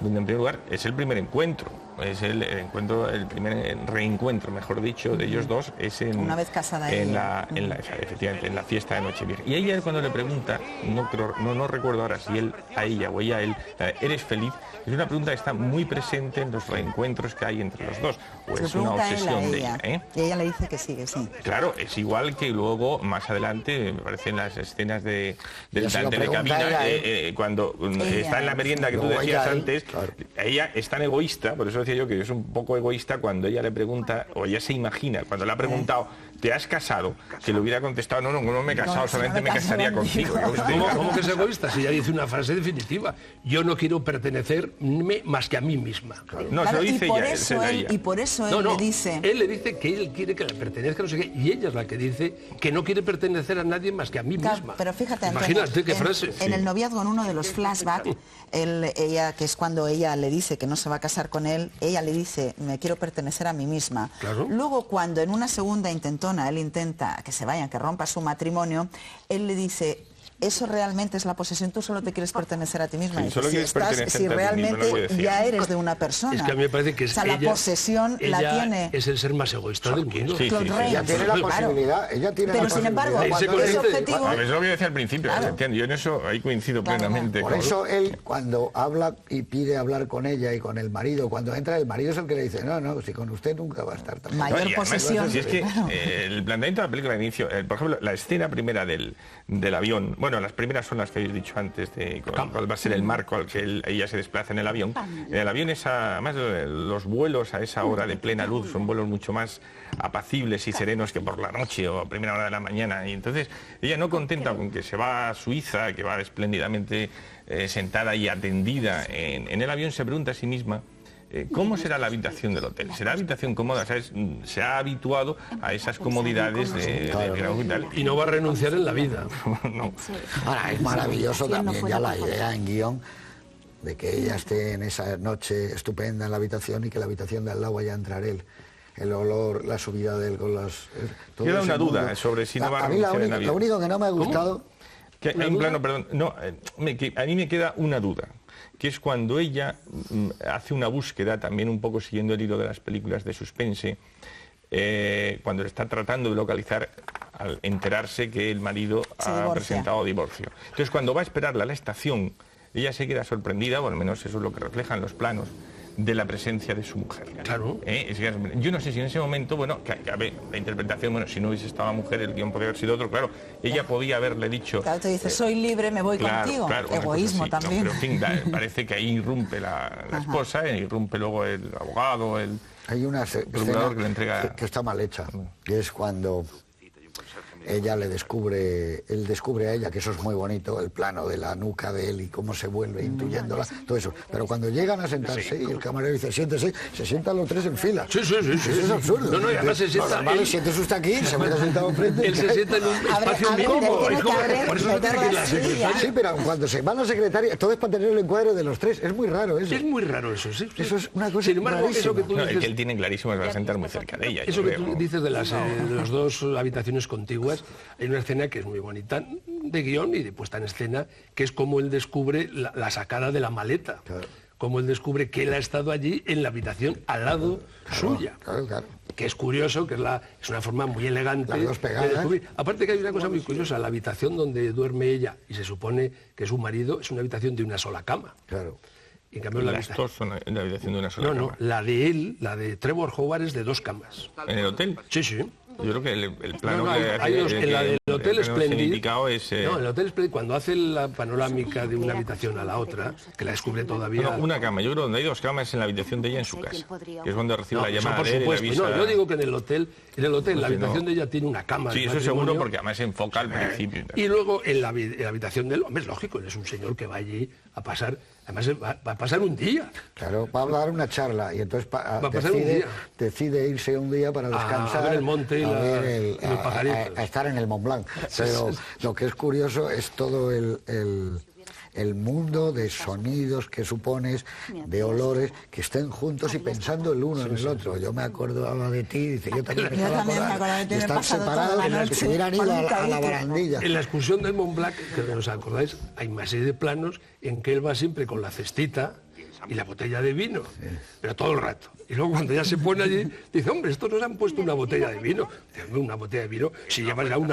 donde, en primer lugar, es el primer encuentro. Es el encuentro, el primer reencuentro, mejor dicho, de ellos dos, es en... Una vez casada ella. Efectivamente, en la fiesta de Nochevieja. Y ella, cuando le pregunta, no recuerdo ahora si él a ella o ella a él, ¿eres feliz? Es una pregunta que está muy presente en los reencuentros que hay entre los dos. O Se lo es una pregunta él a obsesión de ella. ella, ¿eh? Y ella le dice que sí, que sí. Claro, es igual que luego, más adelante, me parecen las escenas de Ya se la lo telecabina, pregunta ella, cuando está en la merienda que tú Luego decías ella, antes, claro. ella es tan egoísta, por eso decía yo que es un poco egoísta cuando ella le pregunta, o ella se imagina, cuando le ha preguntado, ¿te has casado? Que le hubiera contestado, no me he casado, No, si no solamente me me caso casaría contigo. contigo. ¿Cómo que es egoísta? Si ella dice una frase definitiva. Yo no quiero pertenecerme más que a mí misma. No, se lo dice y por ella, eso él, y por eso él le dice... Él le dice que él quiere que le pertenezca, no sé qué, y ella es la que dice que no quiere pertenecer a nadie más que a mí Claro, misma. pero fíjate, Antonio, Imagínate qué frase. en el noviazgo, en uno de los flashbacks, ella, que es cuando ella le dice que no se va a casar con él, ella le dice, me quiero pertenecer a mí misma. Claro. Luego, cuando en una segunda intentona, él intenta que se vayan, que rompa su matrimonio, él le dice... Eso realmente es la posesión, tú solo te quieres pertenecer a ti misma. Sí, Y solo si, quieres pertenecer si a ti mismo, realmente lo que decía. ya eres de una persona. Es que a mí me parece que es o sea, la ella- posesión la ella tiene... es el ser más egoísta del mundo. Sí, Claude sí, sí. Rains. Ella tiene la Claro. posibilidad, ella tiene Pero la sin embargo, posibilidad. Ese cuando ese consciente- objetivo... A ver, es lo que decía al principio, Claro. entiendo, yo en eso ahí coincido Claro, plenamente. Por eso él, cuando habla y pide hablar con ella y con el marido, cuando entra el marido es el que le dice, no, si con usted nunca va a estar tan Mayor y además, posesión. si es que Claro. el planteamiento de la película de inicio, por ejemplo, la escena primera del avión, bueno, las primeras son las que habéis dicho antes, de cuál va a ser el marco al que ella se desplaza en el avión. En el avión, además, los vuelos a esa hora de plena luz son vuelos mucho más apacibles y serenos que por la noche o a primera hora de la mañana. Y entonces, ella no contenta con que se va a Suiza, que va espléndidamente sentada y atendida en el avión, se pregunta a sí misma, ¿cómo será la habitación del hotel? ¿Será habitación cómoda? ¿Sabes? Se ha habituado a esas comodidades de y tal. Y no va a renunciar en la vida. No. Ahora, es maravilloso ¿Quién no también fue ya la la idea en guión de que ella esté en esa noche estupenda en la habitación y que la habitación de al lado vaya a entrar él. El olor, la subida de él con las... todo Queda ese una duda mundo. sobre si no va a A mí renunciar en la vida. lo único que no me ha gustado... Que hay un plano, perdón, no, a mí me queda una duda, que es cuando ella hace una búsqueda, también un poco siguiendo el hilo de las películas de suspense, cuando está tratando de localizar al enterarse que el marido Se ha divorcia. presentado divorcio. Entonces, cuando va a esperarla a la estación, ella se queda sorprendida, o al menos eso es lo que reflejan los planos, de la presencia de su mujer. Claro. Yo no sé si en ese momento, bueno, a ver, la interpretación, bueno, si no hubiese estado la mujer, el guión podría haber sido otro, claro, ella podía haberle dicho... Claro, te dice, soy libre, me voy contigo. Claro, una Egoísmo cosa así, también. ¿no? Pero en fin, parece que ahí irrumpe la esposa, irrumpe luego el abogado, el Hay una procurador escena que le entrega... que está mal hecha, que es cuando ella él descubre a ella, que eso es muy bonito, el plano de la nuca de él y cómo se vuelve intuyéndola, todo eso. Pero cuando llegan a sentarse y el camarero dice, siéntese, se sientan los tres en fila. Sí. Eso es absurdo. No, y además se sienta... Vale, siéntese usted aquí, se me ha sentado enfrente. Él se sienta en un espacio abre, incómodo. tiene que abrir, Por eso no tiene que ir la meter la silla. secretaria. Sí, pero cuando se va la secretaria, todo es para tener el encuadre de los tres. Es muy raro eso. Es muy raro eso, sí. Eso es una cosa Sin embargo, eso que tú No, el que dices... él tiene clarísimo es que va a sentar muy cerca de ella. Eso yo que tú creo. dices de las dos habitaciones contiguas, hay una escena que es muy bonita de guión y de puesta en escena, que es como él descubre la sacada de la maleta. Claro. Como él descubre que él ha estado allí en la habitación al lado suya. Claro. que es curioso, que es una forma muy elegante Las dos pegadas. de descubrir. Aparte que hay una cosa muy curiosa, la habitación donde duerme ella, y se supone que su marido, es una habitación de una sola cama. Claro. Y en cambio Las dos son en la habitación de una sola No, cama. la de él, la de Trevor Howard, es de 2 camas. ¿En el hotel? Sí, sí. Yo creo que el plano hay dos, en la del Hotel Splendid, es... no, en el Hotel Splendid, cuando hace la panorámica de una habitación a la otra, que la descubre todavía... una cama, yo creo que donde hay 2 camas es en la habitación de ella en su casa, que es donde recibe No, la eso llamada por de él y le supuesto. avisa... No, yo digo que en el hotel la habitación no. de ella tiene una cama. Sí, de eso matrimonio. seguro, porque además se enfoca al principio. Y luego en la habitación del hombre, es lógico, él es un señor que va allí a pasar, además va a pasar un día. Claro, va a dar una charla y entonces Va a pasar un día. decide irse un día para descansar, a ver el monte y los pajaritos. a estar en el Mont Blanc. Pero lo que es curioso es todo el mundo de sonidos que supones, de olores, que estén juntos y pensando el uno en el otro. Yo me acordaba de ti, dice, yo también me acordaba de ti, estar separados, que se hubieran ido a la barandilla. En la excursión del Mont Blanc, que os acordáis, hay una serie de planos en que él va siempre con la cestita y la botella de vino, pero todo el rato. Y luego cuando ya se pone allí, dice, hombre, estos nos han puesto una botella de vino. Dice, hombre, una botella de vino, si llevas ya un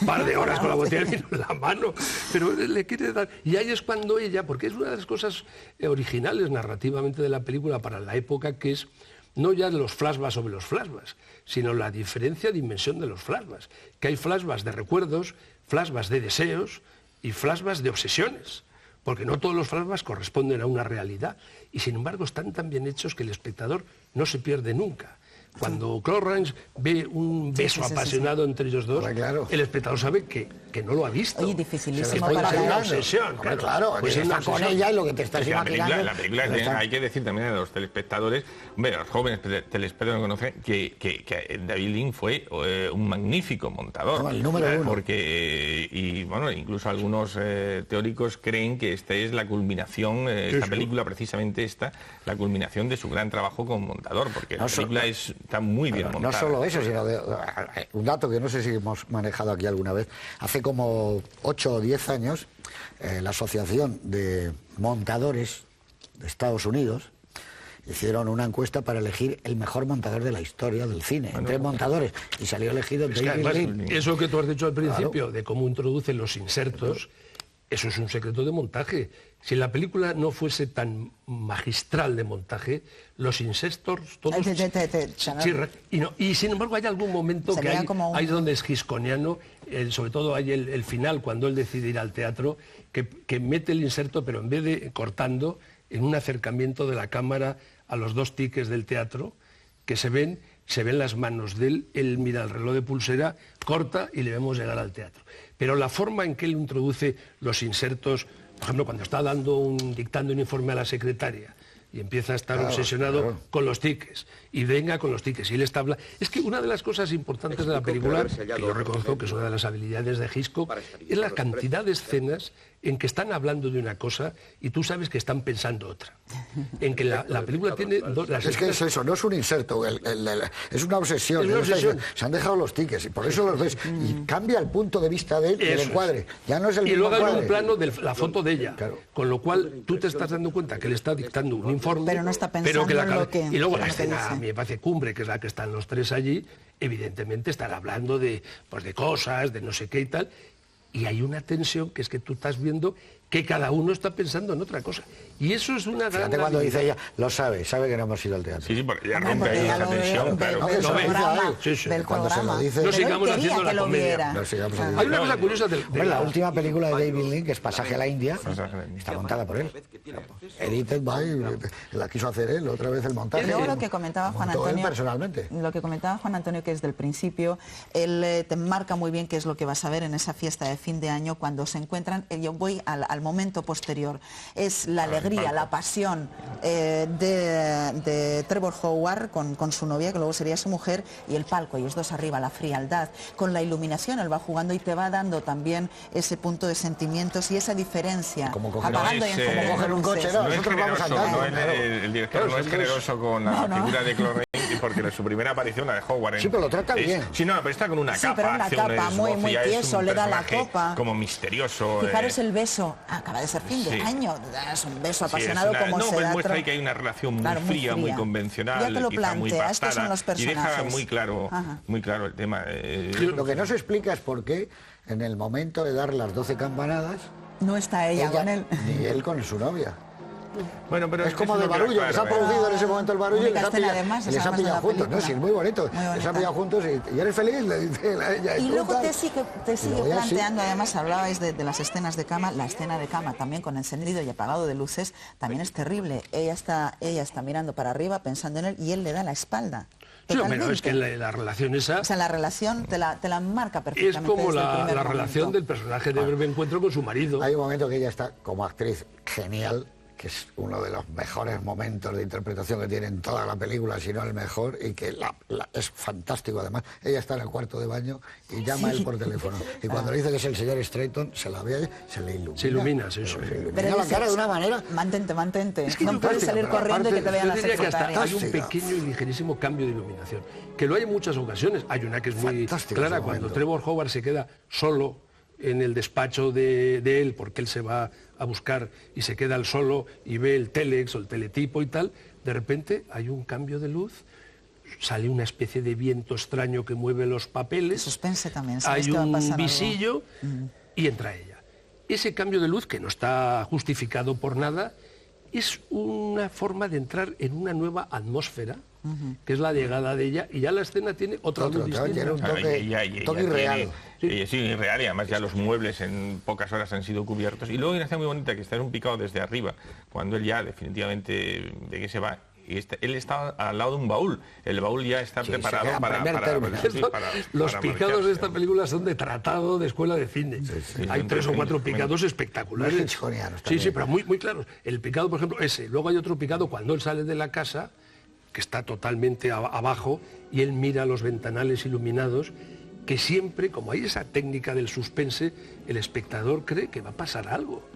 par de horas con la botella de vino en la mano, pero le quiere dar... Y ahí es cuando ella, porque es una de las cosas originales narrativamente de la película para la época, que es no ya los flashbacks sobre los flashbacks, sino la diferencia de dimensión de los flashbacks. Que hay flashbacks de recuerdos, flashbacks de deseos y flashbacks de obsesiones. Porque no todos los flashbacks corresponden a una realidad y sin embargo están tan bien hechos que el espectador no se pierde nunca. Cuando Claude Rains ve un beso apasionado entre ellos dos, claro, el espectador sabe que no lo ha visto. Oye, dificilísimo para para una él. obsesión. Claro, pues está con ella y lo que te estás imaginando. La película hay que decir también a los telespectadores, hombre, a los jóvenes telespectadores que conocen, que David Lean fue un magnífico montador. No, el número 1. Porque, y bueno, incluso algunos teóricos creen que esta es la culminación, esta película precisamente la culminación de su gran trabajo como montador, porque la película está muy bien montada. No solo eso, sino un dato que no sé si hemos manejado aquí alguna vez. Hace como 8 o 10 años, la Asociación de Montadores de Estados Unidos hicieron una encuesta para elegir el mejor montador de la historia del cine, entre montadores, y salió elegido David Lean. Eso que tú has dicho al principio, de cómo introducen los insertos, eso es un secreto de montaje. Si la película no fuese tan magistral de montaje, los insertos todos... y sin embargo hay algún momento que hay donde es gisconiano, sobre todo hay el final, cuando él decide ir al teatro, que mete el inserto, pero en vez de cortando, en un acercamiento de la cámara a los 2 tickets del teatro, que se ven las manos de él mira el reloj de pulsera, corta y le vemos llegar al teatro. Pero la forma en que él introduce los insertos, por ejemplo, cuando está dictando un informe a la secretaria y empieza a estar obsesionado con los tickets, y venga con los tickets, y él está hablando... Es que una de las cosas importantes de la película, que yo reconozco que es una de las habilidades de Hitchcock, es la cantidad de escenas en que están hablando de una cosa y tú sabes que están pensando otra. En que la película tiene dos... Es que es eso, no es un inserto, es una obsesión. Se han dejado los tickets y por eso los ves. Y cambia el punto de vista de él y el encuadre. Ya no es el mismo encuadre. Y luego hay un encuadre. plano de la foto de ella, claro. Con lo cual tú te estás dando cuenta que él está dictando un informe, pero no está pensando en lo que... Y luego la escena, a mí me parece cumbre, que es la que están los 3 allí, evidentemente están hablando de cosas, de no sé qué y tal, y hay una tensión que es que tú estás viendo que cada uno está pensando en otra cosa. Y eso es una gran... Fíjate cuando dice ella, lo sabe que no hemos ido al teatro. Sí, porque ella rompe ahí esa tensión, claro. Cuando se lo dice... No sigamos haciendo la comedia. Hay una cosa curiosa la última película de David Lean, que es Pasaje a la India, está montada por él. Edited by, la quiso hacer él, otra vez el montaje. Y luego lo que comentaba Juan Antonio, personalmente. Lo que comentaba Juan Antonio, que desde el principio, él te marca muy bien qué es lo que vas a ver en esa fiesta de fin de año cuando se encuentran. Yo voy al momento posterior. Es la alegría, la pasión de Trevor Howard con su novia, que luego sería su mujer, y el palco, ellos dos arriba, la frialdad. Con la iluminación él va jugando y te va dando también ese punto de sentimientos y esa diferencia. Como coger un coche, nosotros vamos a andar. El director no es generoso con la figura de Claude Rains, porque su primera aparición, la de Howard... Sí, pero lo trata bien. Sí, no, pero está con una capa. Pero una capa muy tieso, le da la copa. Como misterioso. Fijaros el beso, acaba de ser fin de año, es un beso apasionado como se da. Pues muestra ahí que hay una relación muy fría, muy convencional, ya te lo quizá muy plantea, estos son pactada, los personajes. y deja muy claro el tema. Lo que no se explica es por qué en el momento de dar las 12 campanadas no está ella con él. Ni él con su novia. Bueno, pero es como de barullo, que se ha producido en ese momento el barullo y les ha pillado juntos, ¿no? Sí, es muy bonito. Les ha pillado juntos y eres feliz, le dice ella. Y luego te sigue planteando, además hablabais de las escenas de cama, la escena de cama también con encendido y apagado de luces, también es terrible. Ella está mirando para arriba pensando en él y él le da la espalda. Sí, pero es que la relación esa... O sea, la relación te la marca perfectamente. Es como la relación del personaje de Breve Encuentro con su marido. Hay un momento que ella está como actriz genial, que es uno de los mejores momentos de interpretación que tiene en toda la película, si no el mejor, y que es fantástico además. Ella está en el cuarto de baño y llama a él por teléfono. Y cuando le dice que es el señor Strayton, se la ve, se le ilumina. Se ilumina, sí. Se ilumina la cara de una manera... Mantente. Es que no puedes salir corriendo y que te vean la secretaria. Hay un pequeño y ligerísimo cambio de iluminación, que lo hay en muchas ocasiones. Hay una que es muy clara, cuando Trevor Howard se queda solo en el despacho de él, porque él se va a buscar y se queda él solo y ve el telex o el teletipo y tal, de repente hay un cambio de luz, sale una especie de viento extraño que mueve los papeles, suspense también, hay un visillo y entra ella. Ese cambio de luz, que no está justificado por nada, es una forma de entrar en una nueva atmósfera, que es la llegada de ella, y ya la escena tiene otra luz distinta. Un toque irreal. Sí, irreal, y además ya los muebles en pocas horas han sido cubiertos. Y luego hay una escena muy bonita que está en un picado desde arriba, cuando él ya definitivamente de que se va. Y él está al lado de un baúl. El baúl ya está preparado para los picados de esta película son de tratado de escuela de cine. Hay 3 o 4 picados espectaculares. Sí, pero muy claros. El picado, por ejemplo, ese. Luego hay otro picado cuando él sale de la casa, que está totalmente abajo, y él mira los ventanales iluminados, que siempre, como hay esa técnica del suspense, el espectador cree que va a pasar algo.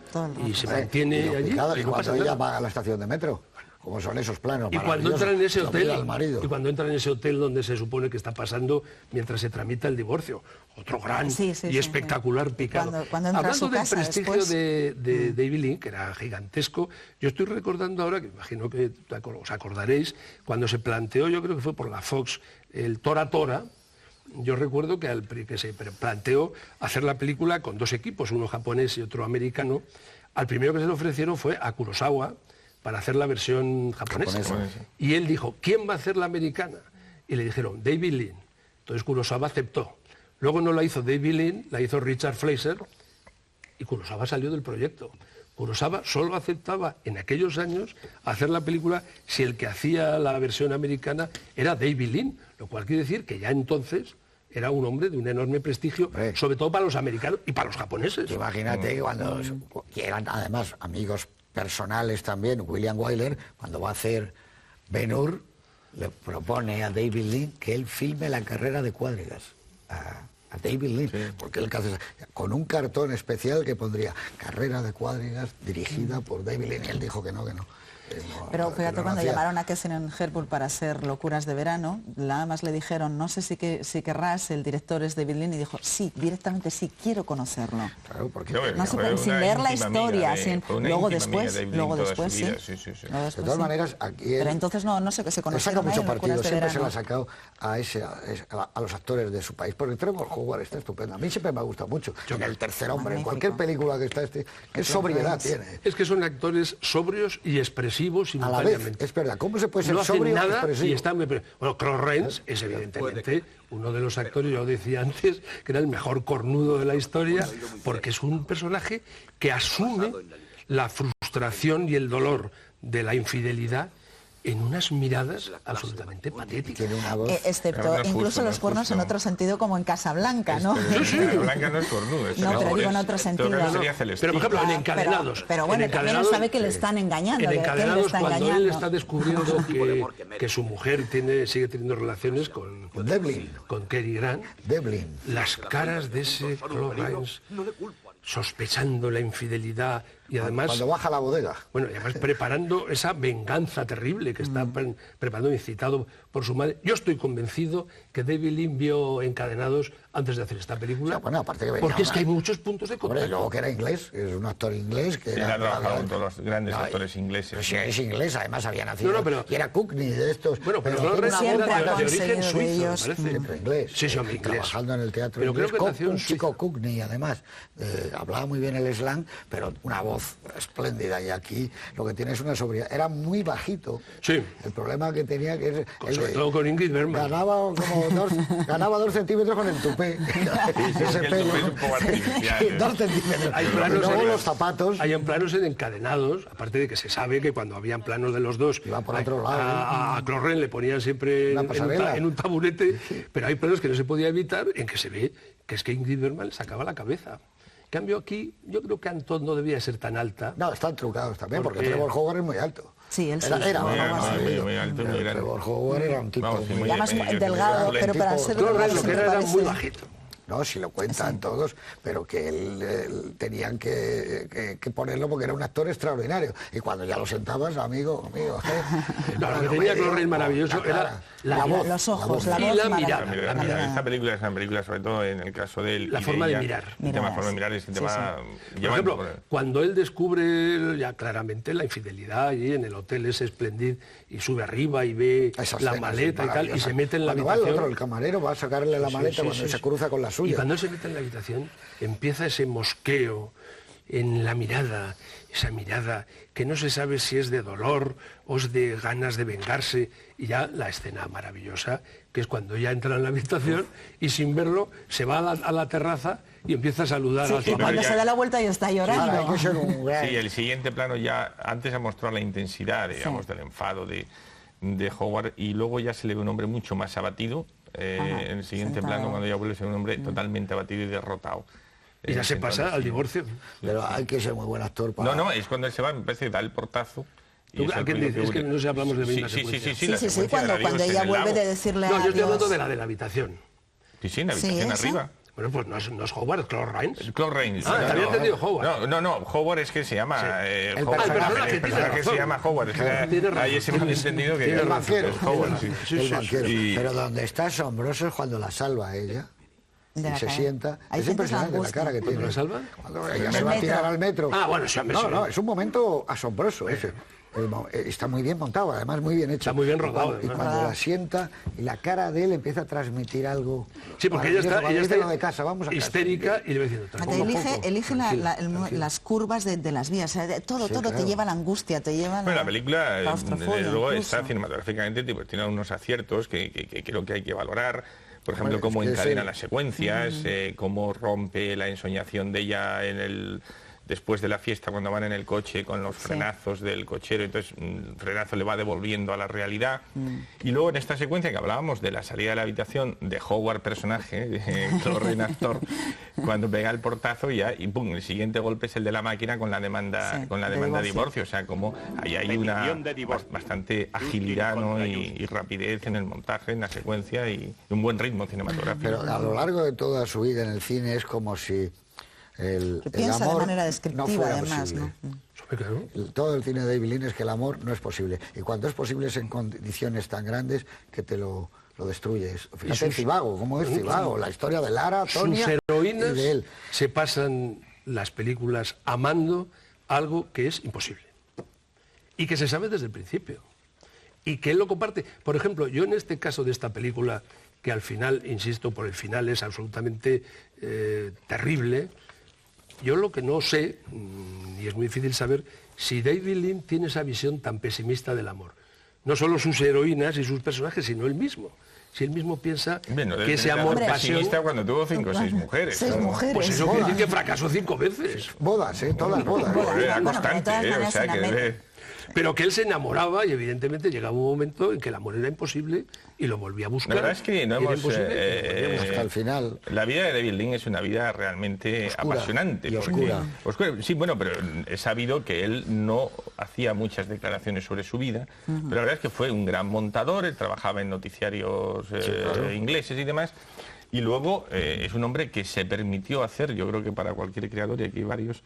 Y se mantiene allí. Y cuando ella va a la estación de metro, como son esos planos. Y cuando entra en ese hotel, donde se supone que está pasando mientras se tramita el divorcio, otro gran y espectacular picado. Hablando del prestigio de David Lean, que era gigantesco, yo estoy recordando ahora, que imagino que os acordaréis, cuando se planteó, yo creo que fue por la Fox, el Tora Tora. Yo recuerdo que se planteó hacer la película con 2 equipos, uno japonés y otro americano. Al primero que se le ofrecieron fue a Kurosawa, para hacer la versión japonesa. Y él dijo, ¿quién va a hacer la americana? Y le dijeron, David Lean. Entonces Kurosawa aceptó. Luego no la hizo David Lean, la hizo Richard Fleischer, y Kurosawa salió del proyecto. Kurosawa solo aceptaba en aquellos años hacer la película si el que hacía la versión americana era David Lean, lo cual quiere decir que ya entonces era un hombre de un enorme prestigio, sobre todo para los americanos y para los japoneses. Imagínate cuando eran además amigos personales también, William Wyler, cuando va a hacer Ben-Hur, le propone a David Lean que él filme la carrera de Cuadrigas. A David Lean, porque él hace con un cartón especial que pondría carrera de Cuadrigas dirigida por David Lean, y él dijo que no. Pero fíjate, cuando llamaron a Kessinen Hepburn para hacer Locuras de verano, nada más le dijeron, no sé si querrás, el director es David Lean, y dijo, sí, directamente sí, quiero conocerlo. Claro, porque no sin leer la historia, luego después, sí. De todas maneras, aquí... Pero entonces no sé qué se conoce. Saca mucho partido, siempre se lo ha sacado a los actores de su país, porque Trevor Howard está estupendo. A mí siempre me ha gustado mucho. En El tercer hombre, en cualquier película que está qué sobriedad tiene. Es que son actores sobrios y expresivos simultáneamente. A la vez, es verdad, ¿cómo se puede ser no sobrio nada expresivo? Y está muy... Bueno, Claude Rains es evidentemente uno de los actores, yo decía antes, que era el mejor cornudo de la historia, porque es un personaje que asume la frustración y el dolor de la infidelidad en unas miradas absolutamente patéticas. Tiene una voz... Excepto incluso los cuernos en otro sentido, como en Casablanca, ¿no? Casablanca no es cornudo. No, pero digo en otro sentido. Pero, por ejemplo, en Encadenados... Pero bueno, también él sabe que le están engañando. En Encadenados, cuando él está descubriendo que su mujer sigue teniendo relaciones con Cary Grant, las caras de ese Claude Rains sospechando la infidelidad y además... Cuando baja a la bodega. Bueno, y además preparando esa venganza terrible que está preparando, incitado por su madre. Yo estoy convencido que David Lean vio Encadenados antes de hacer esta película. O sea, bueno, aparte que venía porque es que hay muchos puntos de contacto. Luego que era inglés, es un actor inglés que Él ha trabajado con todos los grandes actores ingleses. Pero si es inglés, además había nacido. No, pero, y era Cookney de estos. Bueno, pero tiene Lawrence una era voz de origen conseguido de suizo, ellos. me parece. siempre inglés. Sí, hombre, inglés. Trabajando en el teatro Pero inglés. creo que nació en Un chico Suiza. Cookney, además. Hablaba muy bien el slang, pero una voz espléndida. Y aquí lo que tiene es una sobriedad. Era muy bajito. Sí. El problema que tenía que es... Sobre todo con Ingrid Bergman. Ganaba 2 centímetros con el tupé. Ese el pelo. tupé es un poco artificial. 2 centímetros. Hay Y planos luego en- los zapatos. Hay en planos en Encadenados, aparte de que se sabe que cuando habían planos de los dos, Iba por otro lado, a Clorren le ponían siempre Una en pasarela. en un taburete, pero hay planos que no se podía evitar en que se ve que es que Ingrid Bergman le sacaba la cabeza. En cambio aquí, yo creo que Anton no debía ser tan alta. No, están trucados también, ¿Por porque qué? Trevor Howard es muy alto. Sí, él sí. Era Muy más alto, alto. muy alto, muy grande. Trevor Howard era un tipo Vamos, sí, muy... muy Y además bien, delgado, pero para tipo- ser Clorren delgado Clorren lo que siempre era muy parece... bajito. No, si lo cuentan todos, pero que él tenían que ponerlo porque era un actor extraordinario. Y cuando ya lo sentabas, amigo... No, lo que tenía Clorren maravilloso era la voz. Los ojos, la y voz la maravillosa. mirada. Mira, esta película es una película, sobre todo en el caso de él. La y forma de ella. mirar. El tema Miradas. forma de mirar es que te Sí, va Por llevando ejemplo, cuando él descubre ya claramente la infidelidad allí en el hotel ese Splendid y sube arriba y ve Esa la escena maleta es y tal, y se mete en la Cuando va el habitación. otro, el camarero, va a sacarle la Sí, maleta sí, cuando sí, se sí. cruza con la Y suya. cuando él se mete en la habitación, empieza ese mosqueo en la mirada, esa mirada que no se sabe si es de dolor o es de ganas de vengarse, y ya la escena maravillosa, que es cuando ella entra en la habitación y sin verlo se va a la terraza y empieza a saludar al Sí, y tipo. cuando ya- se da la vuelta y está Ahora, llorando. hay que ser un gran... Sí, el siguiente plano ya, antes ha mostrado la intensidad, digamos, del enfado de Howard, y luego ya se le ve un hombre mucho más abatido. En el siguiente sentado. plano, cuando ya vuelve a ser un hombre totalmente abatido y derrotado. Y ya se pasa al divorcio. Pero hay que ser muy buen actor para... No, es cuando él se va, me parece que da el portazo. y ¿Tú es a el qué ruido dices? Es que no sé, hablamos de la misma sí, secuencia. Sí, la sí, sí, secuencia de la cuando Dios ella en el vuelve lago. de decirle No, yo estoy adiós. hablando de la habitación. Sí, en la Sí, habitación esa. arriba. Bueno, pues no es Howard, es Claude Rains. Claude Rains. Ah, te había entendido Howard. No, Howard es que se llama... El Howard, personaje, el personaje tiene se razón. llama Howard. Es que Tiene razón. hay ese malentendido que Tiene El razón. banquero. es Howard, sí. El banquero. Y- Pero donde está asombroso es cuando la salva a ella. De Y la se cara. sienta. Ahí Es sientes la impresionante la angustia. cara que ¿Cuándo tiene. la salva? Cuando ella Del se va a metro. tirar al metro. Ah, bueno, sí, hombre, sí. No, es un momento asombroso ese. Está muy bien montado, además muy bien hecho. Está muy bien Y rodado, cuando- Y además. cuando la sienta y la cara de él empieza a transmitir algo. Sí, porque ella maravilloso. está, Cuando dice lo de casa, vamos a casa. histérica y le va diciendo... "Te Fíjate, pongo elige, poco, elige tranquila, tranquila". las curvas de las vías, o sea, todo Sí, te claro. lleva a la angustia, te lleva a Bueno, la película, claustrofobia desde luego, incluso. está cinematográficamente, tiene unos aciertos que creo que hay que valorar. Por ejemplo, Hombre, cómo es que encadena sí. las secuencias, cómo rompe la ensoñación de ella después de la fiesta, cuando van en el coche con los frenazos del cochero, entonces el frenazo le va devolviendo a la realidad. Y luego en esta secuencia que hablábamos de la salida de la habitación de Howard, personaje, de Clorren, actor, cuando pega el portazo y pum, el siguiente golpe es el de la máquina con la demanda, Sí, de divorcio. O sea, como ahí hay una bastante agilidad, ¿no? y rapidez en el montaje, en la secuencia y un buen ritmo cinematográfico. Pero a lo largo de toda su vida en el cine es como si el Piensa de amor manera no descriptiva, fuera además, posible. ¿no? Claro. Todo el cine de David Lean es que el amor no es posible. Y cuando es posible es en condiciones tan grandes que te lo destruyes. Fíjate, Civago, ¿cómo es Civago? La historia de Lara, Tonia Sus y heroínas de él. se pasan las películas amando algo que es imposible. Y que se sabe desde el principio. Y que él lo comparte. Por ejemplo, yo en este caso de esta película, que al final, insisto, por el final es absolutamente terrible, yo lo que no sé, y es muy difícil saber, si David Lean tiene esa visión tan pesimista del amor. No solo sus heroínas y sus personajes, sino él mismo. Si él mismo piensa Bueno, que ese amor, pasión... pesimista cuando tuvo 5 o 6 mujeres. 6 ¿no? mujeres. Pues eso quiere decir que fracasó 5 veces. Bodas, todas bodas. Joder, era Bueno, constante, de todas o maneras, sea en que América- Pero que él se enamoraba y evidentemente llegaba un momento en que el amor era imposible y lo volvía a buscar. La verdad es que no Y era hemos... imposible, y lo volvía a buscar. Hasta el final. La vida de David Lean es una vida realmente Oscura apasionante. y porque- oscura. Sí, bueno, pero he sabido que él no hacía muchas declaraciones sobre su vida, pero la verdad es que fue un gran montador, él trabajaba en noticiarios ingleses y demás, Y luego es un hombre que se permitió hacer, yo creo que para cualquier creador, y aquí hay varios,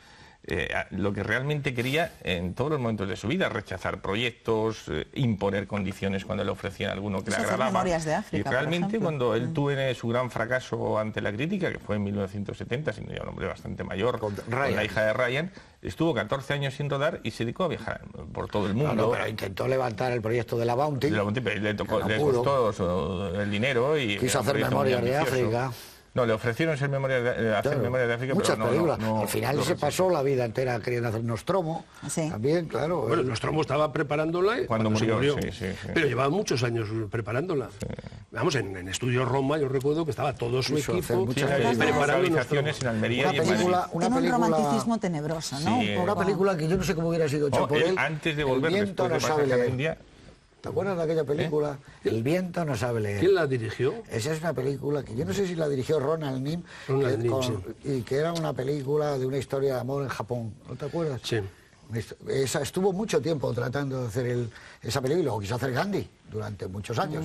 lo que realmente quería en todos los momentos de su vida, rechazar proyectos, imponer condiciones cuando le ofrecían alguno que le agradaba. Memorias de África, Y realmente por cuando él tuvo su gran fracaso ante la crítica, que fue en 1970, siendo ya un hombre bastante mayor, con la hija de Ryan, estuvo 14 años sin rodar y se dedicó a viajar por todo el mundo. No, pero intentó levantar el proyecto de la Bounty. Le costó el dinero y quiso hacer Memorias de África. No, le ofrecieron hacer Memorias de África, muchas pero películas. No, al final se pasó la vida entera queriendo hacer Nostromo. Sí. También, claro. Bueno, Nostromo estaba preparándola cuando murió. Sí. Pero llevaba muchos años preparándola. Sí. Vamos, en Estudio Roma yo recuerdo que estaba todo su equipo preparando Nostromo en Almería Tiene un romanticismo tenebroso, ¿no? Sí, una película que yo no sé cómo hubiera sido hecha por él. Antes de volver, después de pasar a la India. ¿Te acuerdas de aquella película? El viento no sabe leer. ¿Quién la dirigió? Esa es una película que yo no sé si la dirigió Ronald Nim, y que era una película de una historia de amor en Japón. ¿No te acuerdas? Sí. Esa estuvo mucho tiempo tratando de hacer esa película y luego quiso hacer Gandhi durante muchos años.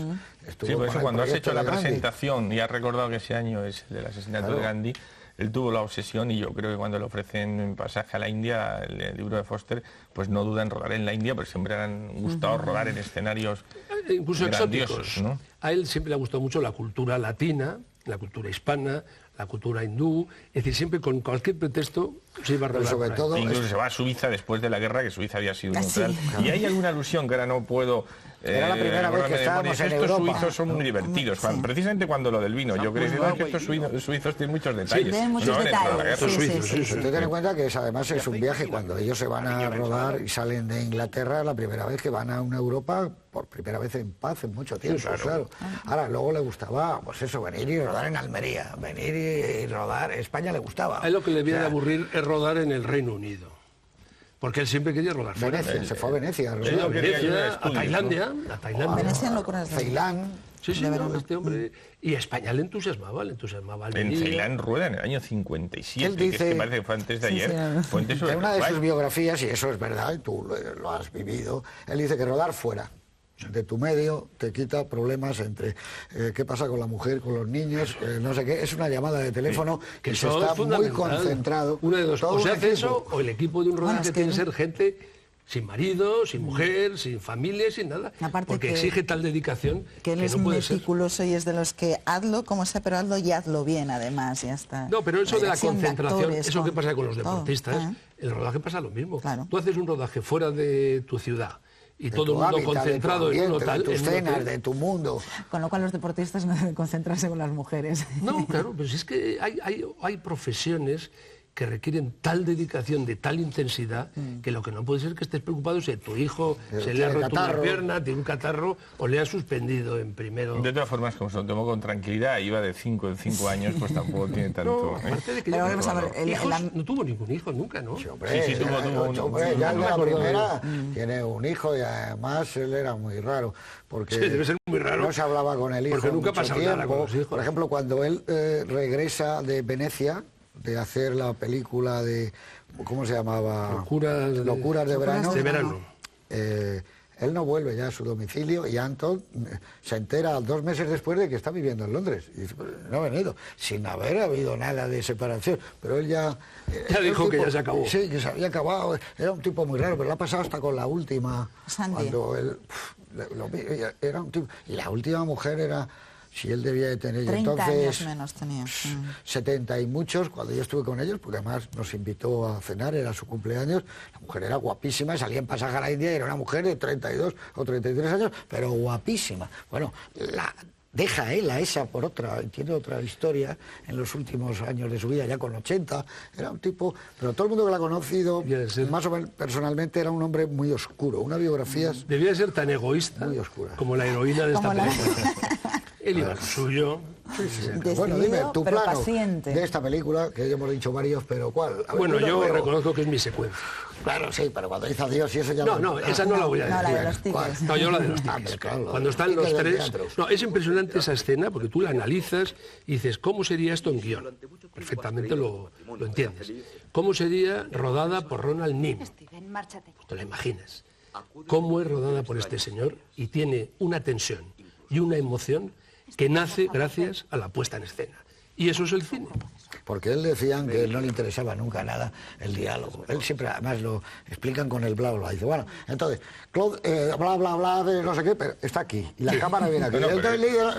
Sí, por eso cuando has hecho la presentación y has recordado que ese año es del asesinato de Gandhi, él tuvo la obsesión y yo creo que cuando le ofrecen un pasaje a la India, el libro de Foster, pues no duda en rodar en la India, pero siempre le han gustado rodar en escenarios incluso exóticos, ¿no? A él siempre le ha gustado mucho la cultura latina, la cultura hispana, la cultura hindú, es decir, siempre con cualquier pretexto se iba a rodar. Sobre todo incluso se va a Suiza después de la guerra, que Suiza había sido neutral. Y hay alguna alusión que ahora no puedo... Era la primera vez que estábamos en Estos Europa. suizos son muy divertidos, precisamente cuando lo del vino. Yo creo que estos suizos tienen muchos detalles. Tienen muchos detalles. Usted tiene en cuenta que además es un viaje, cuando ellos se van a rodar y salen de Inglaterra, la primera vez que van a una Europa, por primera vez en paz en mucho tiempo, claro. Ahora, luego le gustaba, pues eso, venir y rodar en Almería, venir y rodar, España le gustaba. A él lo que le debía de aburrir es rodar en el Reino Unido. Porque él siempre quería rodar fuera. Venecia, se fue a Venecia. A Tailandia. Venecia en locuras de Ceilán. Sí, este hombre... Y a España le entusiasmaba. En Ceilán rueda en el año 57, él dice, que parece que fue antes de ayer. En una de sus biografías, y eso es verdad, y tú lo has vivido, él dice que rodar fuera de tu medio te quita problemas entre qué pasa con la mujer, con los niños, no sé qué, es una llamada de teléfono que se está muy concentrado. Una de dos, o se hace eso, o el equipo de un rodaje tiene que ser gente sin marido, sin mujer, sin familia, sin nada, aparte porque exige tal dedicación que él es no puede ser. meticuloso y es de los que hazlo como sea, pero hazlo y hazlo bien además, ya está. No, pero eso de la concentración, actores, eso que pasa con los deportistas, el rodaje pasa lo mismo. Claro. Tú haces un rodaje fuera de tu ciudad, y todo el mundo concentrado en un hotel. De tus cenas, de tu mundo. Con lo cual los deportistas no deben concentrarse con las mujeres. No, claro, pues es que hay profesiones que requieren tal dedicación, de tal intensidad, que lo que no puede ser que estés preocupado si tu hijo se le ha roto una pierna, tiene un catarro o le ha suspendido en primero. De todas formas, como se lo tomó con tranquilidad, iba de 5 en 5 años, pues tampoco tiene tanto... No, aparte de que no tuvo ningún hijo nunca, ¿no? Sí, hombre, tuvo ya en la primera tiene un hijo y además él era muy raro. Porque sí, debe ser muy raro. No se hablaba con el hijo porque nunca mucho pasa tiempo. Nada con los hijos. Por ejemplo, cuando él regresa de Venecia, de hacer la película de, ¿cómo se llamaba? Locuras de verano. Él no vuelve ya a su domicilio y Anton se entera 2 meses después de que está viviendo en Londres. Y dice, pues, no ha venido, sin haber habido nada de separación. Pero él ya... Ya dijo que ya se acabó. Sí, que se había acabado. Era un tipo muy raro, pero lo ha pasado hasta con la última. Sandy. Cuando él... era un tipo... Y la última mujer era... Si él debía de tener 30 entonces años menos tenía. 70 y muchos cuando yo estuve con ellos, porque además nos invitó a cenar, era su cumpleaños. La mujer era guapísima, salía en pasaje a la India y era una mujer de 32 o 33 años, pero guapísima. Bueno, deja él a esa por otra, tiene otra historia en los últimos años de su vida, ya con 80, era un tipo, pero todo el mundo que la ha conocido, más o menos personalmente, era un hombre muy oscuro, una biografía... Debía ser tan egoísta muy oscura, como la heroína de esta película. Él iba a lo suyo. Bueno, dime, tu plano paciente de esta película, que ya hemos dicho varios, pero ¿cuál? Bueno, yo reconozco que es mi secuencia. Claro, sí, pero cuando dice adiós y eso ya... No, esa no la voy a decir. No, la de los tigres. No, yo la de los tigres. Claro, cuando están los tres... No, es impresionante esa escena, porque tú la analizas y dices, ¿cómo sería esto en guión? Perfectamente lo entiendes. ¿Cómo sería rodada por Ronald Nim? Pues te la imaginas. ¿Cómo es rodada por este señor? Y tiene una tensión y una emoción que nace gracias a la puesta en escena. Y eso es el cine. Porque él decían que no le interesaba nunca nada el diálogo. Él siempre, además, lo explican con el bla bla. Dice, bueno, entonces, Claude, bla bla bla de no sé qué, pero está aquí. Y la cámara viene aquí.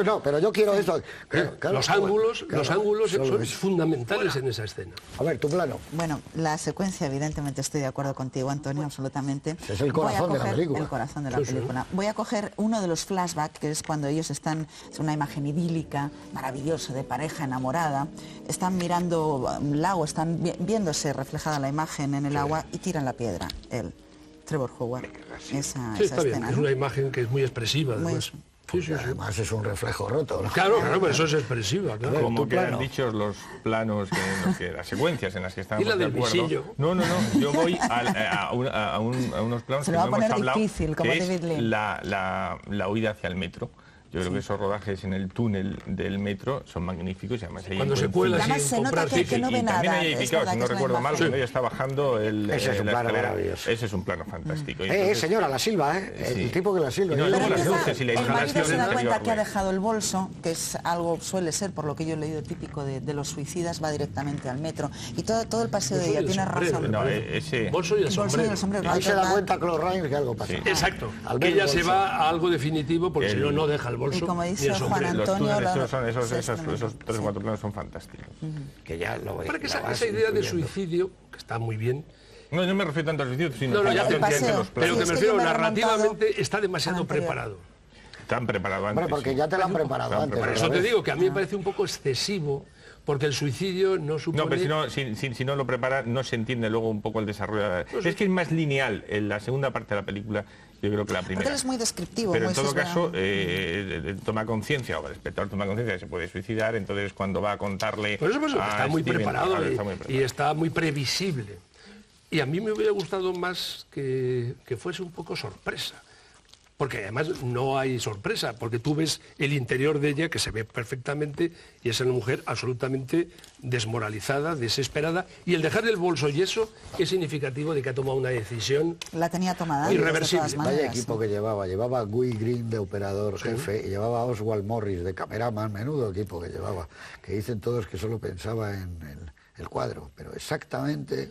No, pero yo quiero esto. Claro, los ángulos son fundamentales en esa escena. A ver, tu plano. Bueno, la secuencia, evidentemente estoy de acuerdo contigo, Antonio, absolutamente. Es el corazón de la película. El corazón de la película. Voy a coger uno de los flashbacks, que es cuando ellos están, es una imagen idílica, maravillosa, de pareja enamorada, están mirando un lago, están viéndose reflejada la imagen en el agua y tiran la piedra, él, Trevor Howard. Esa está bien, escena, es ¿no? una imagen que es muy expresiva, además. Además es un reflejo roto, ¿no? Claro, pero eso es expresiva, claro. Como quedan dichos los planos, las secuencias en las que estamos y la del de acuerdo. visillo. No, yo voy a unos planos Se que lo va no a poner hemos hablado, difícil, como que David es Lean. la huida hacia el metro. Yo creo que esos rodajes en el túnel del metro son magníficos y además hay cuando se cuela Además se nota que no ve nada. también hay Es picados, verdad si que no es la recuerdo mal, imagen. cuando ella está bajando Ese es un la plano escalera. maravilloso. Ese es un plano fantástico. Y entonces, señora, la silba, ¿eh? Sí. El tipo que la silba. Y no, Y luego luego las la- luces y la El marido instalación se da cuenta interior, que ha güey. dejado el bolso, que es algo, suele ser, por lo que yo he leído, típico de los suicidas, va directamente al metro. Y todo el paseo de Bolso y ella, el tiene sombrero, razón. No, ese... Bolso y el El bolso y sombrero. el sombrero. Ahí se da total. cuenta Claude Rains que algo pasa. Sí. Exacto, Al que ver ella el se bolso. va a algo definitivo porque si no, no deja el Y bolso como ni dice el Juan sombrero. Los Antonio, túneles, es tremendo. esos 3 o 4 planos son fantásticos. Que ya lo Para que la esa vas idea de incluyendo. suicidio, que está muy bien, No, no me refiero tanto al suicidio, sino No, a ya la te potencia entiendo. de los pero Sí, que es me que refiero yo me he narrativamente está demasiado al anterior. preparado. Están preparados antes. Hombre, porque ya te lo han preparado Están antes. Por preparados. eso te ¿sabes? digo que a mí me parece un poco excesivo, porque el suicidio no supone... No, pero si no lo prepara, no se entiende luego un poco el desarrollo. Es que es más lineal en la segunda parte de la película, yo creo que la Porque primera. él es muy descriptivo. Pero muy en todo caso, sesgado. toma conciencia, o el espectador toma conciencia que se puede suicidar, entonces cuando va a contarle... Por eso a está muy Steven, preparado claro, y, está muy y preparado. está muy previsible. Y a mí me hubiera gustado más que fuese un poco sorpresa. Porque además no hay sorpresa, porque tú ves el interior de ella, que se ve perfectamente, y es una mujer absolutamente desmoralizada, desesperada, y el dejar el bolso y eso es significativo de que ha tomado una decisión. La tenía tomada antes, Irreversible. de todas Vaya maneras. equipo que llevaba. Llevaba a Guy Green de operador jefe y llevaba a Oswald Morris de cameraman. Menudo equipo que llevaba. Que dicen todos que solo pensaba en el cuadro, pero exactamente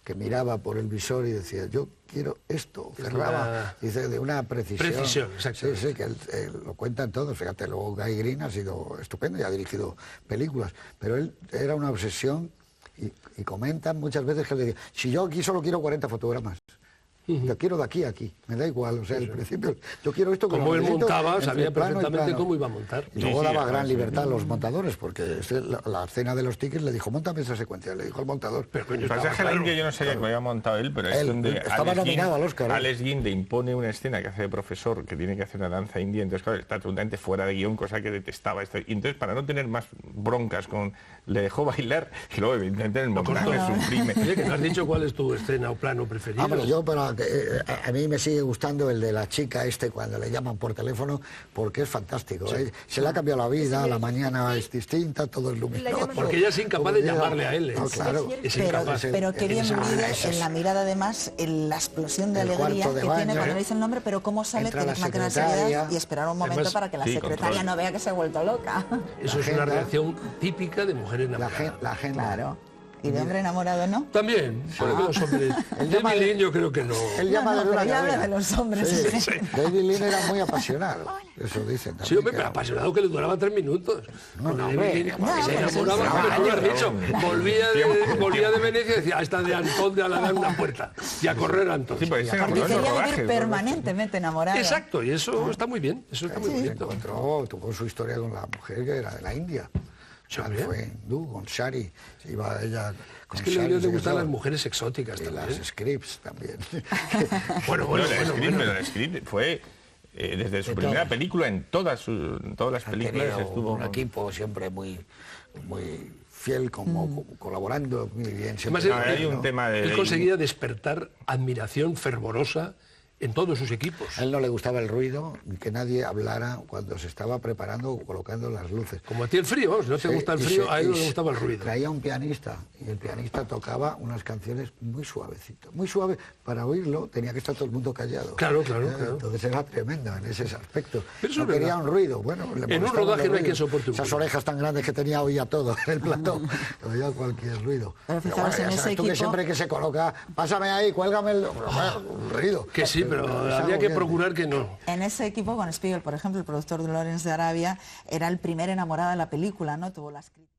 que miraba por el visor y decía, yo quiero esto. Cerraba, dice, de una precisión. Precisión, exacto. Sí, sí, que él lo cuentan todos. Fíjate, luego Guy Green ha sido estupendo y ha dirigido películas, pero él era una obsesión y comentan muchas veces que le decía, si yo aquí solo quiero 40 fotogramas. Yo quiero de aquí a aquí, me da igual, o sea, al principio, yo quiero esto Como él necesito montaba, entre sabía plano y perfectamente plano. cómo iba a montar. Y luego Sí, daba sí, gran sí. libertad a los montadores, porque la escena de los tickets le dijo, móntame esa secuencia, le dijo al montador. Pero coño, El estaba pasaje a la claro. India yo no sabía que lo había montado él, pero es Él, donde estaba nominado al Oscar, ¿eh? Alex Guinde impone una escena que hace de profesor que tiene que hacer una danza india, entonces claro, está totalmente fuera de guión, cosa que detestaba. Y entonces para no tener más broncas le dejó bailar y luego evidentemente en el montaje suprime. Oye, que no has dicho cuál es tu escena o plano preferido. Pero yo, a mí me sigue gustando el de la chica cuando le llaman por teléfono, porque es fantástico. Se le ha cambiado la vida, la mañana es distinta, todo es luminoso. Porque ella es incapaz de llamarle a él. No, claro. Es Pero, incapaz. pero qué bien Esa- vive esa- en la mirada además, en la explosión de El alegría cuarto de que baño, tiene cuando le dice el nombre, pero cómo sale, entra tiene la que mantener secretaria. seriedad y esperar un momento Además, para que la sí, secretaria control. no vea que se ha vuelto loca. Eso es una agenda. reacción típica de mujer enamorada. La agenda. Claro. Y de hombre enamorado, ¿no? También, pero los hombres. llama David Lean yo creo que no. Él llama No, de pero una ya habla cadena. de los hombres. Sí, Sí. David Lean era muy apasionado, eso dicen también. Sí, hombre, que pero era- apasionado que le duraba 3 minutos. Con David hombre, Lean, no, se pero enamoraba, sí, como tú lo has sí, dicho. sí. Volvía de Venecia y decía, esta de Antón de Aladán una puerta. Y a correr a Antón. Sí, pues, se Porque enamoró en los quería rodajes, vivir ¿no? permanentemente enamorado. Exacto, y eso está muy bien. Eso está muy Se bonito. encontró, tuvo su historia con la mujer que era de la India. Sí, Él hombre. fue hindú, con Shari. Se iba ella con Es que Shari, le se gustan casaba. las mujeres exóticas Y también. las scripts también. Bueno, Bueno, bueno, bueno. pero el script fue desde su De primera todo. película, en todas las Ha películas tenido estuvo... un equipo siempre muy fiel, como colaborando muy bien. Además, siempre. hay un tema de... Él conseguía despertar admiración fervorosa en todos sus equipos. A él no le gustaba el ruido, ni que nadie hablara cuando se estaba preparando o colocando las luces. Como a ti el frío, si no te gusta el frío, a él no le gustaba el ruido. Traía un pianista y el pianista tocaba unas canciones muy suavecitas, muy suaves. Para oírlo tenía que estar todo el mundo callado. Claro. Entonces era tremendo en ese aspecto. Pero eso no quería un ruido. Bueno, en un rodaje no hay quien soporte un Esas ruido. orejas tan grandes que tenía oía todo en el plató. Oía cualquier ruido. Pero fijaros, bueno, en ese tú que equipo... siempre que se coloca, pásame ahí, cuélgame el ruido. Que sí, pero es había que agobiante. procurar que no. En ese equipo, con Spiegel, por ejemplo, el productor de Lawrence de Arabia, era el primer enamorado de la película, ¿no? Tuvo las críticas.